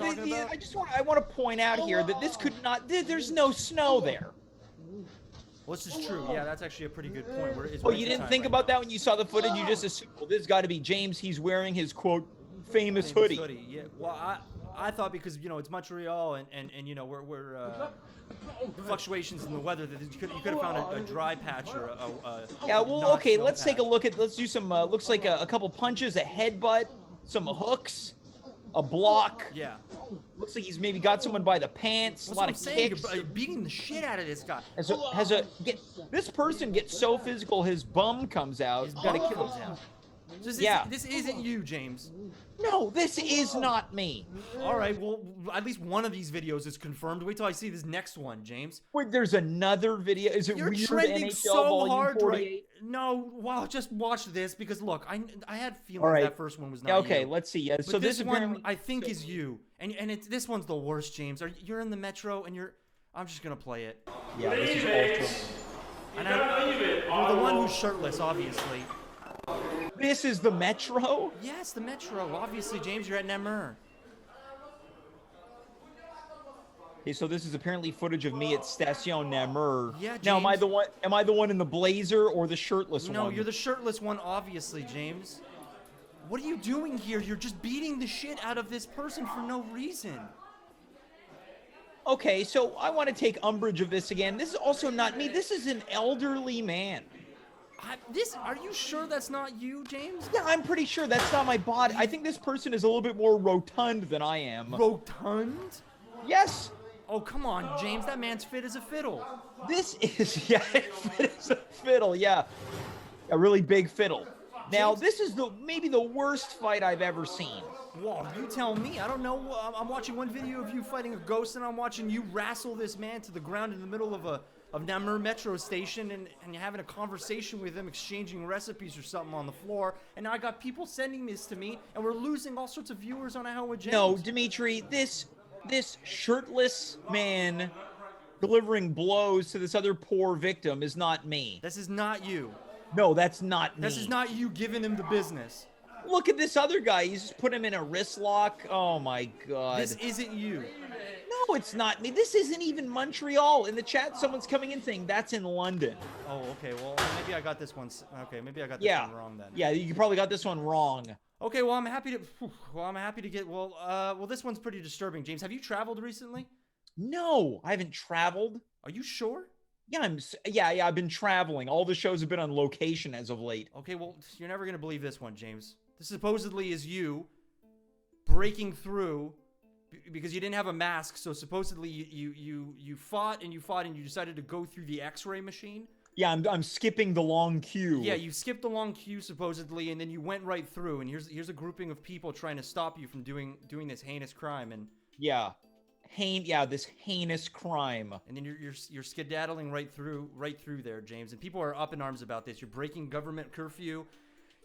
want to point out here that this could not. There's no snow there. Well, this is true. Yeah, that's actually a pretty good point. Oh, you didn't think about that when you saw the footage? You just assumed, well, this has got to be James. He's wearing his, quote, famous hoodie. Yeah. Well, I thought because, it's Montreal and we're fluctuations in the weather that you could have found a dry patch or a yeah, well, okay, let's patch. take a look at, let's do some, looks like a couple punches, a headbutt, some hooks, a block. Yeah. Looks like he's maybe got someone by the pants, a lot of kicks. You're beating the shit out of this guy. This person gets so physical, his bum comes out. His bum comes out. This isn't you, James. No, this is not me. All right, well, at least one of these videos is confirmed. Wait till I see this next one, James. Wait, there's another video. Is it You're weird trending NHL so volume hard 48? right. No, wow, just watch this because look, I had feelings All right. that first one was not Yeah, okay, you. let's see. Yeah, But so this one apparently, I think is you, and this one's the worst, James. You're in the metro, and I'm just gonna play it. yeah, this is ultra. And you're the one who's shirtless, obviously. This is the Metro? Yes, the metro. Obviously, James, you're at Namur. Okay, so this is apparently footage of me at Station Namur. Yeah, Now, am I James. the one? Am I the one in the blazer or the shirtless one? No, you're the shirtless one, obviously, James. What are you doing here? You're just beating the shit out of this person for no reason. Okay, so I want to take umbrage of this again. This is also not me. This is an elderly man. Are you sure that's not you, James? Yeah, I'm pretty sure that's not my body. I think this person is a little bit more rotund than I am. Rotund? Yes. Oh, come on, James. That man's fit as a fiddle. This is, yeah, it's a fiddle, yeah. A really big fiddle. Now, this is maybe the worst fight I've ever seen. Whoa, you tell me. I don't know. I'm watching one video of you fighting a ghost, and I'm watching you wrestle this man to the ground in the middle of Namur metro station, and you're having a conversation with him, exchanging recipes or something on the floor. And now I got people sending this to me, and we're losing all sorts of viewers on How with James. No, Dimitri, this shirtless man delivering blows to this other poor victim is not me. This is not you. No, that's not me. This is not you giving him the business. Look at this other guy. He's just put him in a wrist lock. Oh my god. This isn't you. No, it's not me. This isn't even Montreal. In the chat, someone's coming in saying that's in London. Oh, okay. Well, maybe I got this one. Okay, maybe I got this one wrong then. Yeah, you probably got this one wrong. Okay, well, I'm happy to get. Well, this one's pretty disturbing, James. Have you traveled recently? No, I haven't traveled. Are you sure? Yeah, I've been traveling. All the shows have been on location as of late. Okay, well, you're never gonna believe this one, James. This supposedly is you breaking through because you didn't have a mask. So supposedly you fought and you fought and you decided to go through the X-ray machine. Yeah, I'm skipping the long queue. Yeah, you skipped the long queue supposedly, and then you went right through. And here's a grouping of people trying to stop you from doing this heinous crime. And yeah, this heinous crime. and then you're skedaddling right through there, James. And people are up in arms about this. You're breaking government curfew.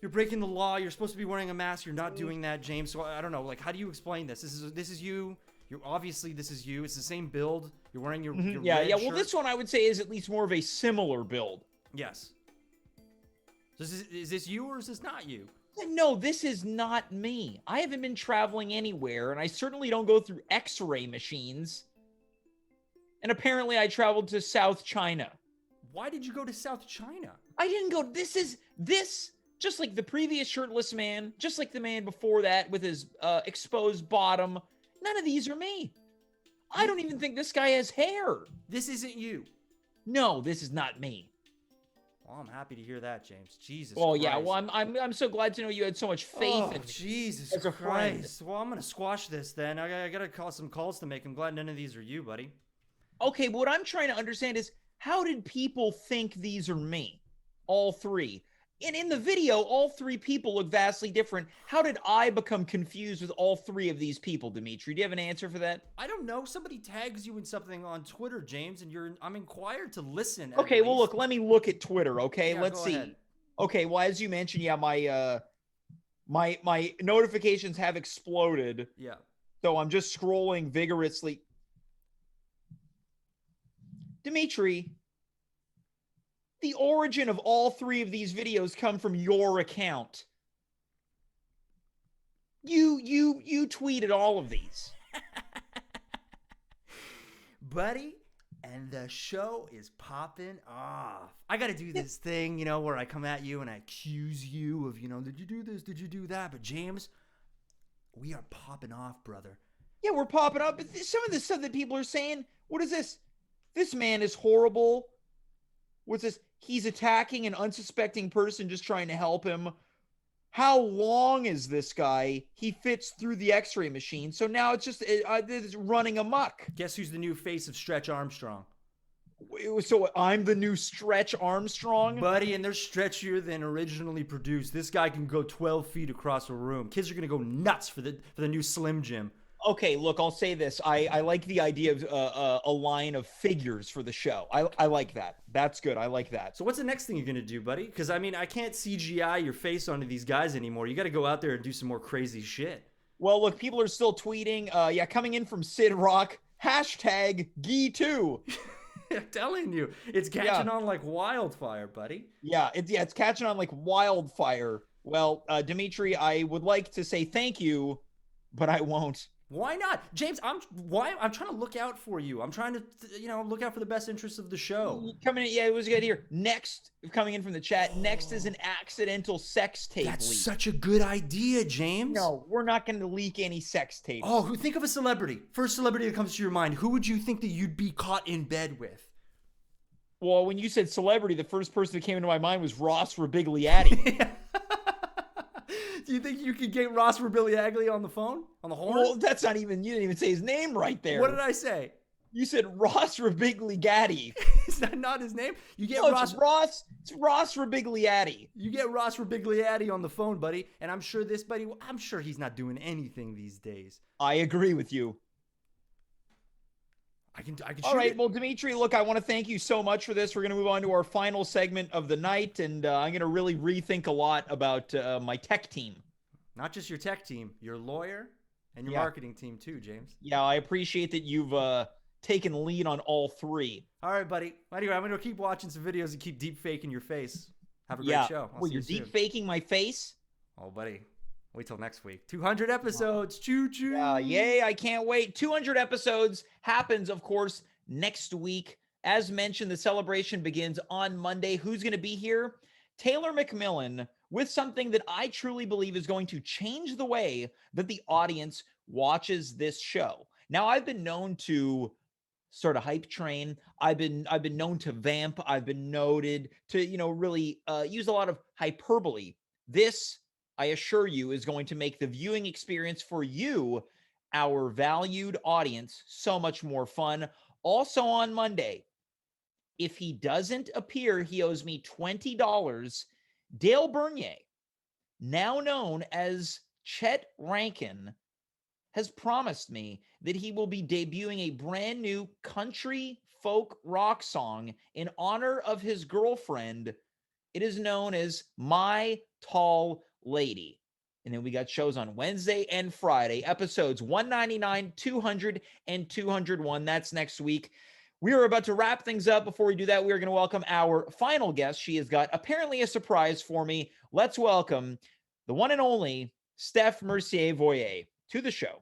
You're breaking the law. You're supposed to be wearing a mask. You're not doing that, James. So I don't know. Like, how do you explain this? This is you. You're obviously this is you. It's the same build. You're wearing your yeah. red Well, shirt. this one I would say is at least more of a similar build. Yes. So is this you or is this not you? No, this is not me. I haven't been traveling anywhere, and I certainly don't go through X-ray machines. And apparently, I traveled to South China. Why did you go to South China? I didn't go. This. Just like the previous shirtless man, just like the man before that with his exposed bottom, none of these are me. I don't even think this guy has hair. This isn't you. No, this is not me. Well, I'm happy to hear that, James. Jesus Well, Christ. yeah, well, I'm so glad to know you had so much faith Oh, in me Jesus as a friend. Christ. Well, I'm going to squash this then. I got to call some calls to make. I'm glad none of these are you, buddy. Okay, but what I'm trying to understand is how did people think these are me? All three. And in the video, all three people look vastly different. How did I become confused with all three of these people, Dimitri? Do you have an answer for that? I don't know. Somebody tags you in something on Twitter, James, and I'm inquired to listen. Okay, well, look, let me look at Twitter, okay? Yeah, Let's go see. ahead. Okay, well, as you mentioned, yeah, my notifications have exploded. Yeah. So I'm just scrolling vigorously. Dimitri, the origin of all three of these videos come from your account. You tweeted all of these. Buddy, and the show is popping off. I got to do this thing, where I come at you and I accuse you of, did you do this? Did you do that? But James, we are popping off, brother. Yeah, we're popping up. But some of the stuff that people are saying, what is this? This man is horrible. What's this? He's attacking an unsuspecting person just trying to help him. How long is this guy? He fits through the X-ray machine. So now it's just it's running amok. Guess who's the new face of Stretch Armstrong? So I'm the new Stretch Armstrong? Buddy, and they're stretchier than originally produced. This guy can go 12 feet across a room. Kids are going to go nuts for the new Slim Jim. Okay, look, I'll say this. I like the idea of a line of figures for the show. I like that. That's good. I like that. So what's the next thing you're going to do, buddy? Because, I can't CGI your face onto these guys anymore. You got to go out there and do some more crazy shit. Well, look, people are still tweeting. Coming in from Sid Rock, #Gee2. I'm telling you, it's catching on like wildfire, buddy. Yeah, it's catching on like wildfire. Well, Dimitri, I would like to say thank you, but I won't. Why not? James, I'm trying to look out for you. I'm trying to, look out for the best interests of the show. Coming in, yeah, it was good here. Next, coming in from the chat, next is an accidental sex tape That's leak. such a good idea, James. No, we're not going to leak any sex tapes. Oh, think of a celebrity. First celebrity that comes to your mind. Who would you think that you'd be caught in bed with? Well, when you said celebrity, the first person that came into my mind was Ross Rabigliati. Do you think you could get Ross Rabigliati on the phone? On the horn? Well, that's not even, you didn't even say his name right there. What did I say? You said Ross Rabigliati. Is that not his name? You get No, Ross. it's Ross Rabigliati. You get Ross Rabigliati on the phone, buddy, and I'm sure this buddy. I'm sure he's not doing anything these days. I agree with you. I can. All right, well, Dimitri, look, I want to thank you so much for this. We're going to move on to our final segment of the night, and I'm going to really rethink a lot about my tech team. Not just your tech team, your lawyer and your marketing team too, James. Yeah, I appreciate that you've taken lead on all three. All right, buddy. Anyway, I'm going to keep watching some videos and keep deep faking your face. Have a great show. Well, you're deep faking my face? Oh, buddy. Wait till next week. 200 episodes. Choo-choo. Yay, I can't wait. 200 episodes happens, of course, next week. As mentioned, the celebration begins on Monday. Who's going to be here? Taylor McMillan with something that I truly believe is going to change the way that the audience watches this show. Now, I've been known to sort of hype train. I've been known to vamp. I've been noted to, really use a lot of hyperbole. This, I assure you, is going to make the viewing experience for you, our valued audience, so much more fun. Also on Monday, if he doesn't appear, he owes me $20. Dale Bernier, now known as Chet Rankin, has promised me that he will be debuting a brand new country folk rock song in honor of his girlfriend. It is known as My Tall Lady. And then we got shows on Wednesday and Friday, episodes 199, 200, and 201. That's next week. We are about to wrap things up. Before we do that, we are going to welcome our final guest. She has got apparently a surprise for me. Let's welcome the one and only Steph Mercier Voyer to the show.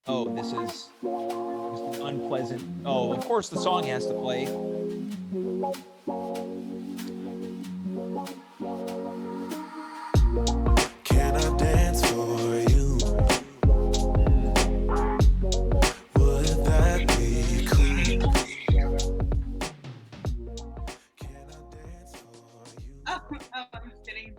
Oh, this is unpleasant. Oh, of course the song has to play. Can I dance for you? Would that be cool? Can I dance for you? Oh, I'm kidding.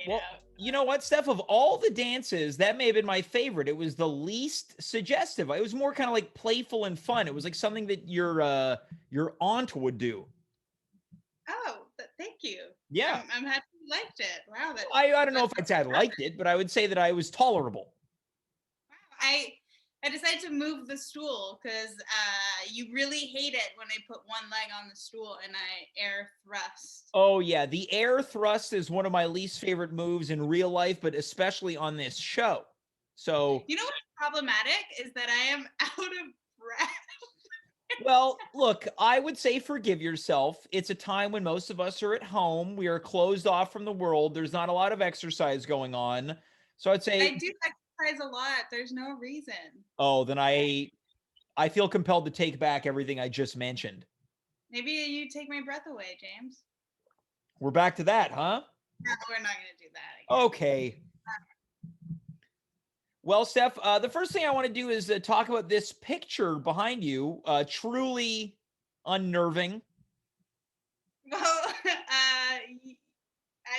Well, you know what, Steph? Of all the dances, that may have been my favorite. It was the least suggestive. It was more kind of like playful and fun. It was like something that your aunt would do. Oh, thank you. Yeah. I'm happy you liked it. Wow. I don't know if I'd say I liked it, but I would say that I was tolerable. Wow. I decided to move the stool because you really hate it when I put one leg on the stool and I air thrust. Oh, yeah. The air thrust is one of my least favorite moves in real life, but especially on this show. So, You know what's problematic is that I am out of breath. well, look, I would say forgive yourself. It's a time when most of us are at home. We are closed off from the world. There's not a lot of exercise going on. So I'd say, I do exercise a lot. There's no reason. oh, then I feel compelled to take back everything I just mentioned. Maybe you take my breath away, James. We're back to that, huh? No, we're not going to do that again. Okay. Well, Steph, the first thing I want to do is talk about this picture behind you. Truly unnerving. Well, I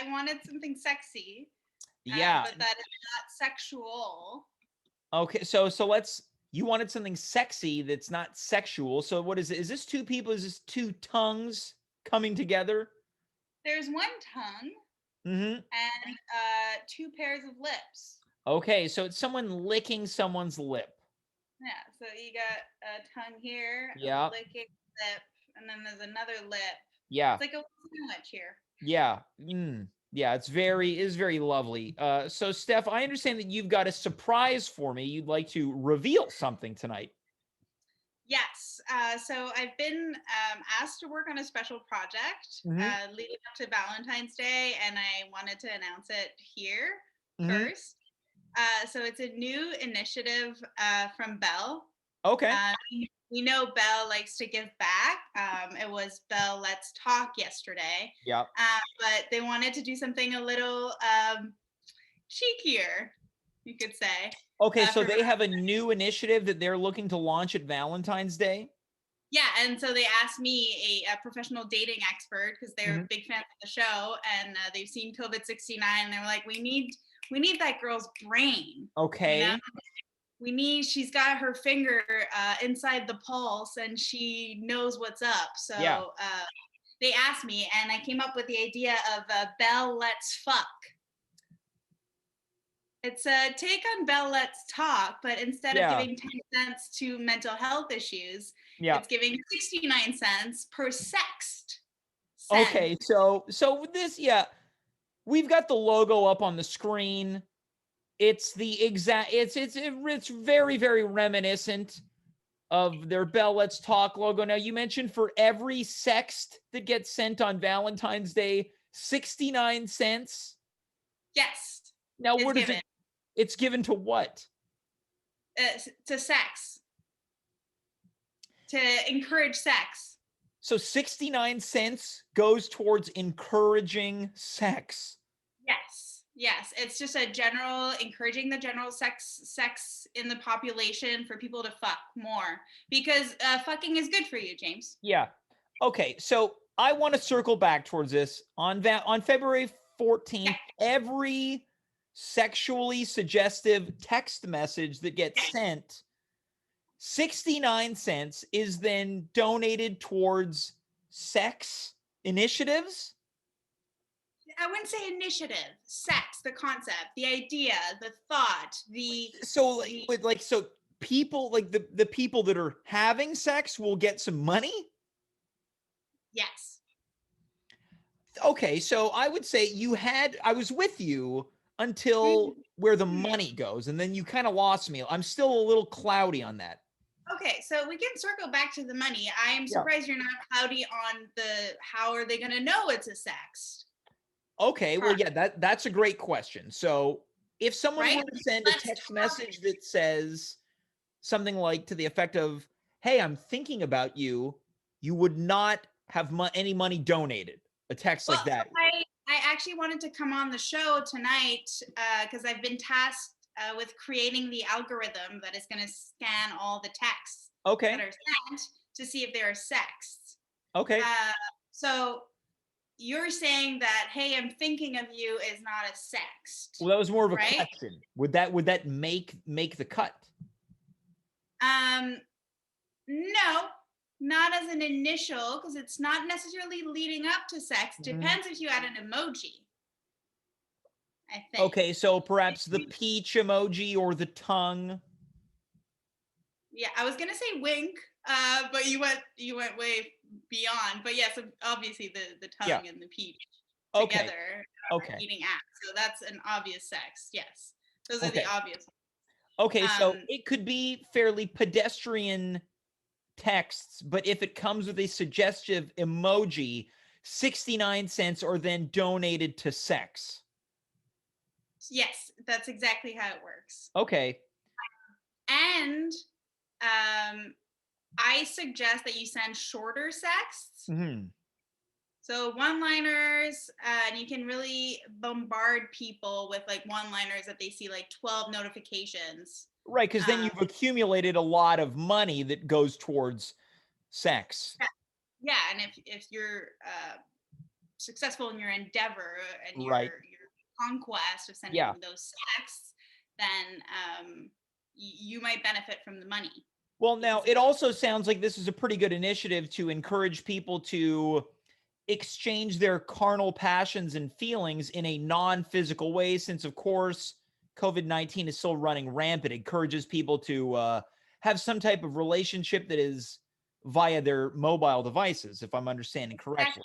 wanted something sexy. Yeah. But that is not sexual. Okay, so you wanted something sexy that's not sexual. So what is it? Is this two people? Is this two tongues coming together? There's one tongue and two pairs of lips. Okay, so it's someone licking someone's lip. Yeah, so you got a tongue here, Yeah. a licking lip, and then there's another lip. Yeah. It's like a sandwich here. Yeah. Yeah, it's very lovely. So Steph, I understand that you've got a surprise for me. You'd like to reveal something tonight. Yes. So I've been asked to work on a special project leading up to Valentine's Day, and I wanted to announce it here first. So it's a new initiative from Bell. Okay. We know Bell likes to give back. It was Bell Let's Talk yesterday. Yeah. But they wanted to do something a little cheekier, you could say. Okay, so they have a new initiative that they're looking to launch at Valentine's Day? Yeah, and so they asked me, a professional dating expert, because they're big fans of the show, and they've seen COVID-69, and they were like, we need that girl's brain. Okay. You know? She's got her finger inside the pulse, and she knows what's up. So they asked me, and I came up with the idea of Bell Let's Fuck. It's a take on Bell Let's Talk, but instead of giving 10 cents to mental health issues, it's giving 69 cents per sext. Okay, so this, we've got the logo up on the screen. It's the exact, it's very reminiscent of their Bell Let's Talk logo. Now, you mentioned for every sext that gets sent on Valentine's Day, 69 cents. Yes. Now, what is it? It's given to what? To sex. To encourage sex. So 69 cents goes towards encouraging sex. Yes. Yes, it's just a general encouraging the general sex in the population for people to fuck more because fucking is good for you, James. Yeah. Okay, so I want to circle back towards this on February Yeah. 14th. Every sexually suggestive text message that gets Yes. sent, 69 cents is then donated towards sex initiatives. I wouldn't say initiative, sex, the concept, the idea, the thought, So so people like the people that are having sex will get some money. yes. Okay, so I would say I was with you until where the money goes, and then you kind of lost me. I'm still a little cloudy on that. Okay, so we can circle back to the money. I am Yeah. surprised you're not cloudy on the how are they going to know it's a sex, Okay, well, yeah, that's a great question. So if someone right? were to send a Let's text talk. message that says something like to the effect of, "Hey, I'm thinking about you," you would not have any money donated. A text Well, like that. I actually wanted to come on the show tonight because I've been tasked with creating the algorithm that is going to scan all the texts that Okay. are sent to see if they are sexed. Okay. So you're saying that, hey, I'm thinking of you is not a sext, Well, that was more of a right? question. Would that make the cut? No, not as an initial because it's not necessarily leading up to sex. Depends if you add an emoji. I think. Okay, so perhaps the peach emoji or the tongue. Yeah, I was gonna say wink, but you went way beyond. But yes, obviously the tongue and the peach Okay. together are Okay. eating ass. So that's an obvious sex. Yes, those are Okay. the obvious. Okay, so it could be fairly pedestrian texts, but if it comes with a suggestive emoji, 69 cents are then donated to sex. Yes, that's exactly how it works. Okay. And I suggest that you send shorter texts. Mm-hmm. So one-liners, and you can really bombard people with like one-liners that they see like 12 notifications. Right, because then you've accumulated a lot of money that goes towards sex. Yeah, and if you're successful in your endeavor and Right. your conquest of sending those texts, then you might benefit from the money. Well, now it also sounds like this is a pretty good initiative to encourage people to exchange their carnal passions and feelings in a non-physical way, since of course COVID-19 is still running rampant. It encourages people to have some type of relationship that is via their mobile devices, if I'm understanding correctly.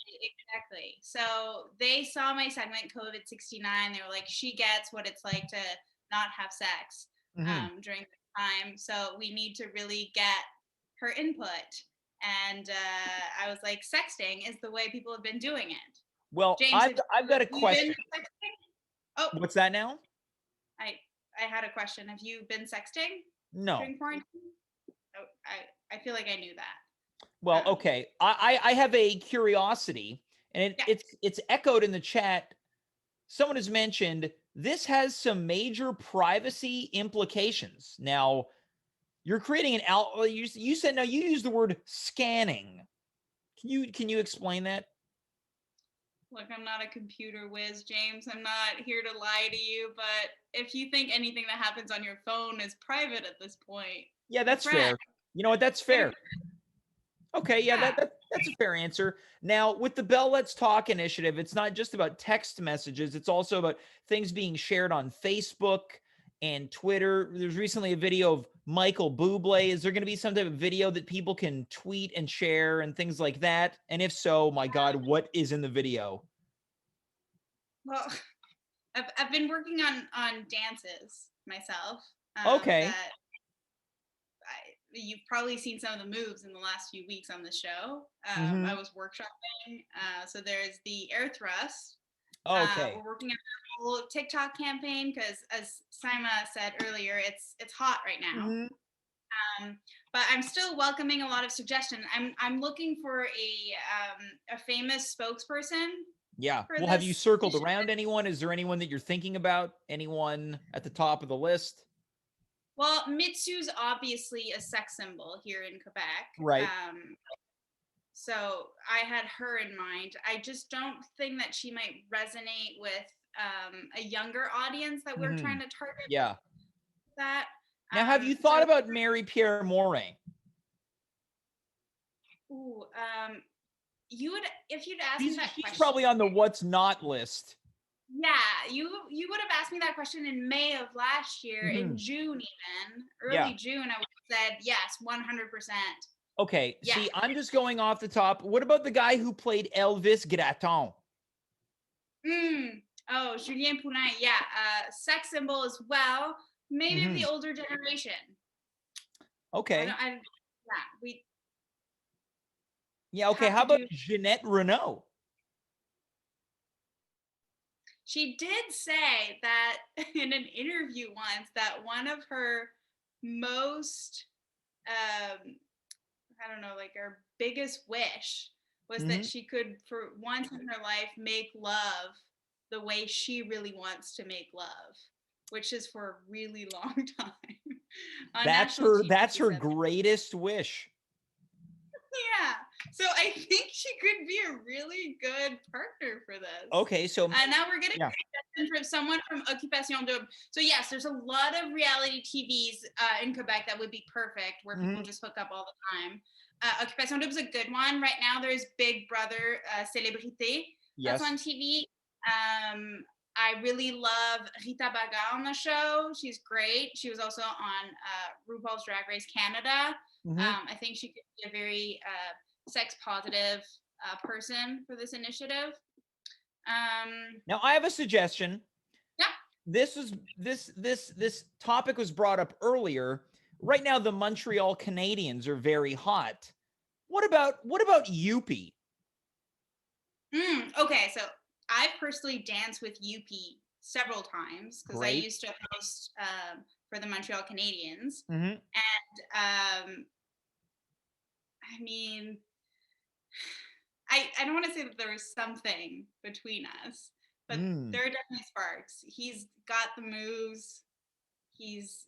Exactly. So they saw my segment COVID 69. They were like, she gets what it's like to not have sex during the time. So we need to really get her input. And I was like, sexting is the way people have been doing it. Well, James, I've got a question. Oh, what's that now? I had a question. Have you been sexting during No. quarantine? Oh, I feel like I knew that. Well, okay. I have a curiosity, and it's echoed in the chat. Someone has mentioned this has some major privacy implications. Now, you're creating an you said no, you used the word scanning. Can you explain that? Look, I'm not a computer whiz, James. I'm not here to lie to you, but if you think anything that happens on your phone is private at this point. Yeah, that's fair. You know what? That's fair. Okay, yeah, that's a fair answer. Now, with the Bell Let's Talk initiative, it's not just about text messages, it's also about things being shared on Facebook and Twitter. There's recently a video of Michael Bublé. Is there going to be some type of video that people can tweet and share and things like that? And if so, my God, what is in the video? Well, I've been working on dances myself. Okay. You've probably seen some of the moves in the last few weeks on the show. I was workshopping. So there's the air thrust. Okay. We're working on a whole TikTok campaign because, as Saima said earlier, it's hot right now. But I'm still welcoming a lot of suggestions. I'm looking for a famous spokesperson Yeah. for Well, have you this circled initiative. around anyone? Is there anyone that you're thinking about? Anyone at the top of the list? Well, Mitsu's obviously a sex symbol here in Quebec. Right. So I had her in mind. I just don't think that she might resonate with a younger audience that we're trying to target. Yeah. That. Now, have you thought about Mary Pierre Morin? Ooh, you would, if you'd asked me that She's question. probably on the what's not list. Yeah, you would have asked me that question in May of last year, in June even, early June. I would have said yes, 100%. Okay, Yeah. see, I'm just going off the top. What about the guy who played Elvis Gratton? Oh, Julien Poulin, yeah, sex symbol as well. Maybe the older generation. Okay. Okay. have How to about Jeanette Renault? She did say that in an interview once that one of her most, I don't know, like her biggest wish was that she could, for once in her life, make love the way she really wants to make love, which is for a really long time. That's her greatest wish. Yeah. So I think she could be a really good partner for this. Okay, so now we're getting a suggestion from someone from Occupation Double. So yes, there's a lot of reality TVs in Quebec that would be perfect, where people just hook up all the time. Occupation Double is a good one. Right now, there's Big Brother Célébrité that's on TV. I really love Rita Baga on the show. She's great. She was also on RuPaul's Drag Race Canada. I think she could be a very sex positive person for this initiative. Now I have a suggestion. Yeah. This topic was brought up earlier. Right now, the Montreal Canadiens are very hot. What about Yuppie? Okay, so I've personally danced with Yuppie several times because I used to host for the Montreal Canadiens, and I mean, I don't want to say that there was something between us, but there are definitely sparks. He's got the moves. He's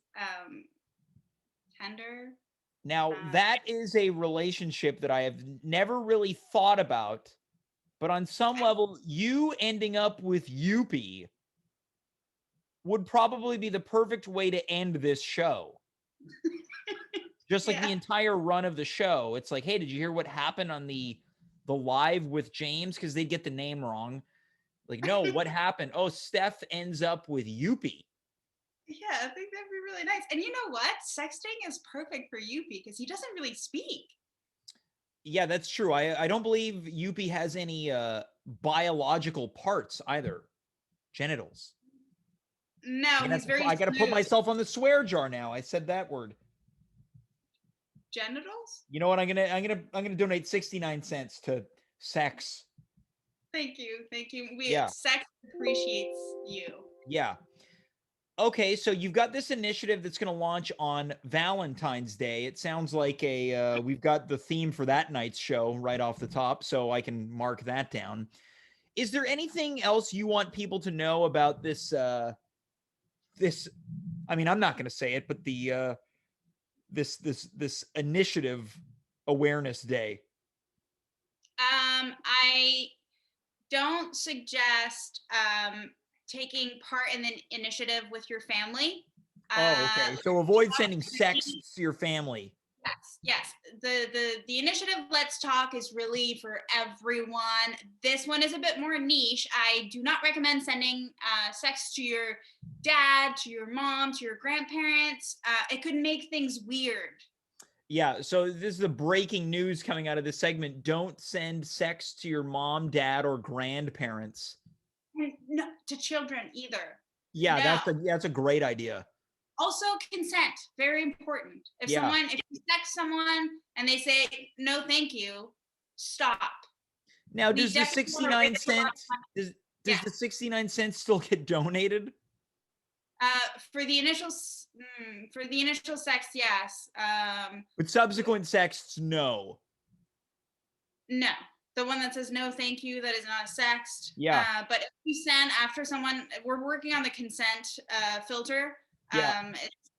tender. Now, that is a relationship that I have never really thought about, but on some level, you ending up with Yuppie would probably be the perfect way to end this show. Just like the entire run of the show. It's like, hey, did you hear what happened on the live with James? Because they'd get the name wrong. Like, no, what happened? Oh, Steph ends up with Yuppie. Yeah, I think that'd be really nice. And you know what? Sexting is perfect for Yuppie because he doesn't really speak. Yeah, that's true. I don't believe Yuppie has any biological parts either. Genitals. No, he's very I got to put myself on the swear jar now. I said that word. Genitals? You know what? I'm gonna donate 69 cents to sex. Thank you. Sex appreciates you. Yeah. Okay, so you've got this initiative that's going to launch on Valentine's Day. It sounds like we've got the theme for that night's show right off the top, so I can mark that down. Is there anything else you want people to know about this? I mean, I'm not going to say it, but the this initiative awareness day. I don't suggest taking part in the initiative with your family. Okay. So avoid sending sexts to your family. Yes. The initiative Let's Talk is really for everyone. This one is a bit more niche. I do not recommend sending sex to your dad, to your mom, to your grandparents. It could make things weird. Yeah, so this is the breaking news coming out of this segment. Don't send sex to your mom, dad, or grandparents. No, to children either. Yeah, that's a great idea. Also, consent, very important. If you sex someone and they say no, thank you, stop. Now, does the 69 cents the 69 cents still get donated? For the initial sex, yes. But subsequent sexts, no. No. the one that says no thank you, that is not a sext. Yeah. But if you send after someone, we're working on the consent filter. Yeah.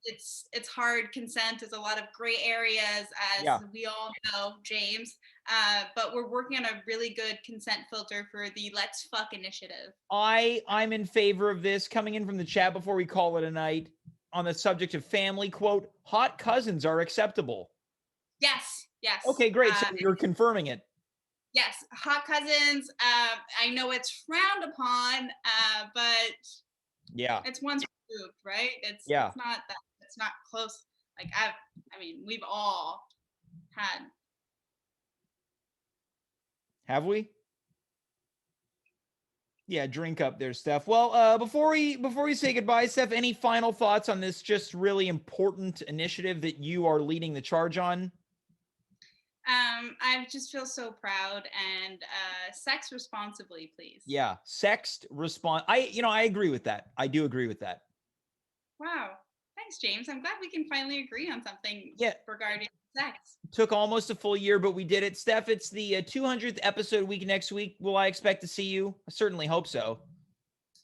It's hard. Consent is a lot of gray areas, as Yeah. we all know, James. But we're working on a really good consent filter for the Let's Fuck initiative. I'm in favor of this. Coming in from the chat before we call it a night on the subject of family, quote, hot cousins are acceptable. Yes. Okay, great. So you're confirming it. Yes, hot cousins. I know it's frowned upon, but Yeah. it's once removed, right? It's not that. It's not close. Like I mean, we've all had. Have we? Yeah, drink up there, Steph. Well, before we say goodbye, Steph, any final thoughts on this just really important initiative that you are leading the charge on? I just feel so proud, and sex responsibly, please. Yeah, sext respond. I agree with that. I do agree with that. Wow. Thanks, James. I'm glad we can finally agree on something regarding sex. Took almost a full year, but we did it. Steph, it's the 200th episode week next week. Will I expect to see you? I certainly hope so.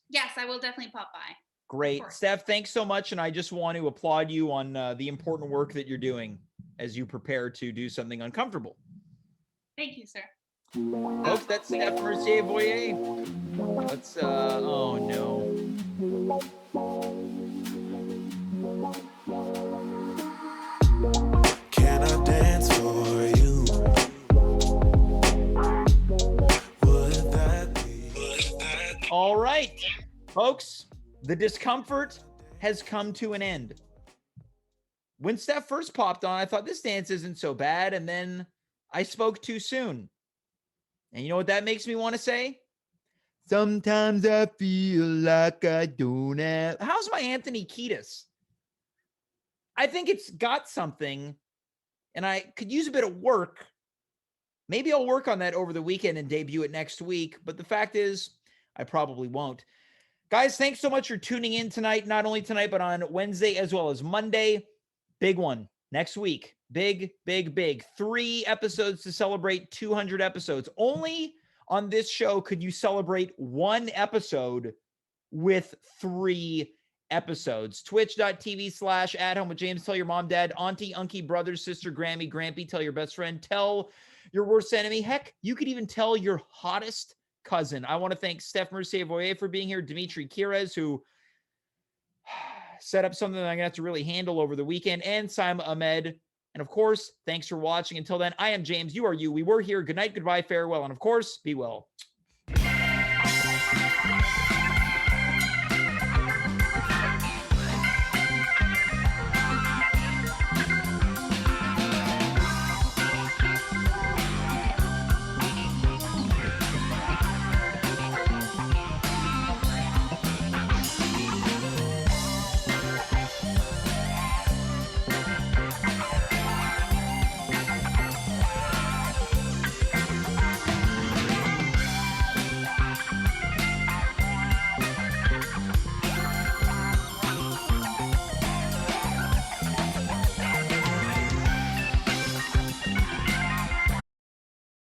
Yes, I will definitely pop by. Great. Steph, thanks so much. And I just want to applaud you on the important work that you're doing as you prepare to do something uncomfortable. Thank you, sir. Folks, that's Steph Mercier Voyer. Let's, oh no. Can I dance for you? Would that be? All right, folks, the discomfort has come to an end. When Steph first popped on, I thought this dance isn't so bad, and then I spoke too soon. And you know what that makes me want to say? Sometimes I feel like I don't have. How's my Anthony Kiedis? I think it's got something, and I could use a bit of work. Maybe I'll work on that over the weekend and debut it next week. But the fact is, I probably won't. Guys, thanks so much for tuning in tonight. Not only tonight, but on Wednesday as well as Monday. Big one next week. Big. 3 episodes to celebrate 200 episodes. Only on this show could you celebrate 1 episode with 3 episodes. Twitch.tv/@home with James. Tell your mom, dad, auntie, unkie, brother, sister, Grammy, Grampy. Tell your best friend. Tell your worst enemy. Heck, you could even tell your hottest cousin. I want to thank Steph Mercier Voyer for being here. Dimitri Kyres, who set up something that I'm going to have to really handle over the weekend. And Saima Ahmed. And of course, thanks for watching. Until then, I am James. You are you. We were here. Good night, goodbye, farewell. And of course, be well.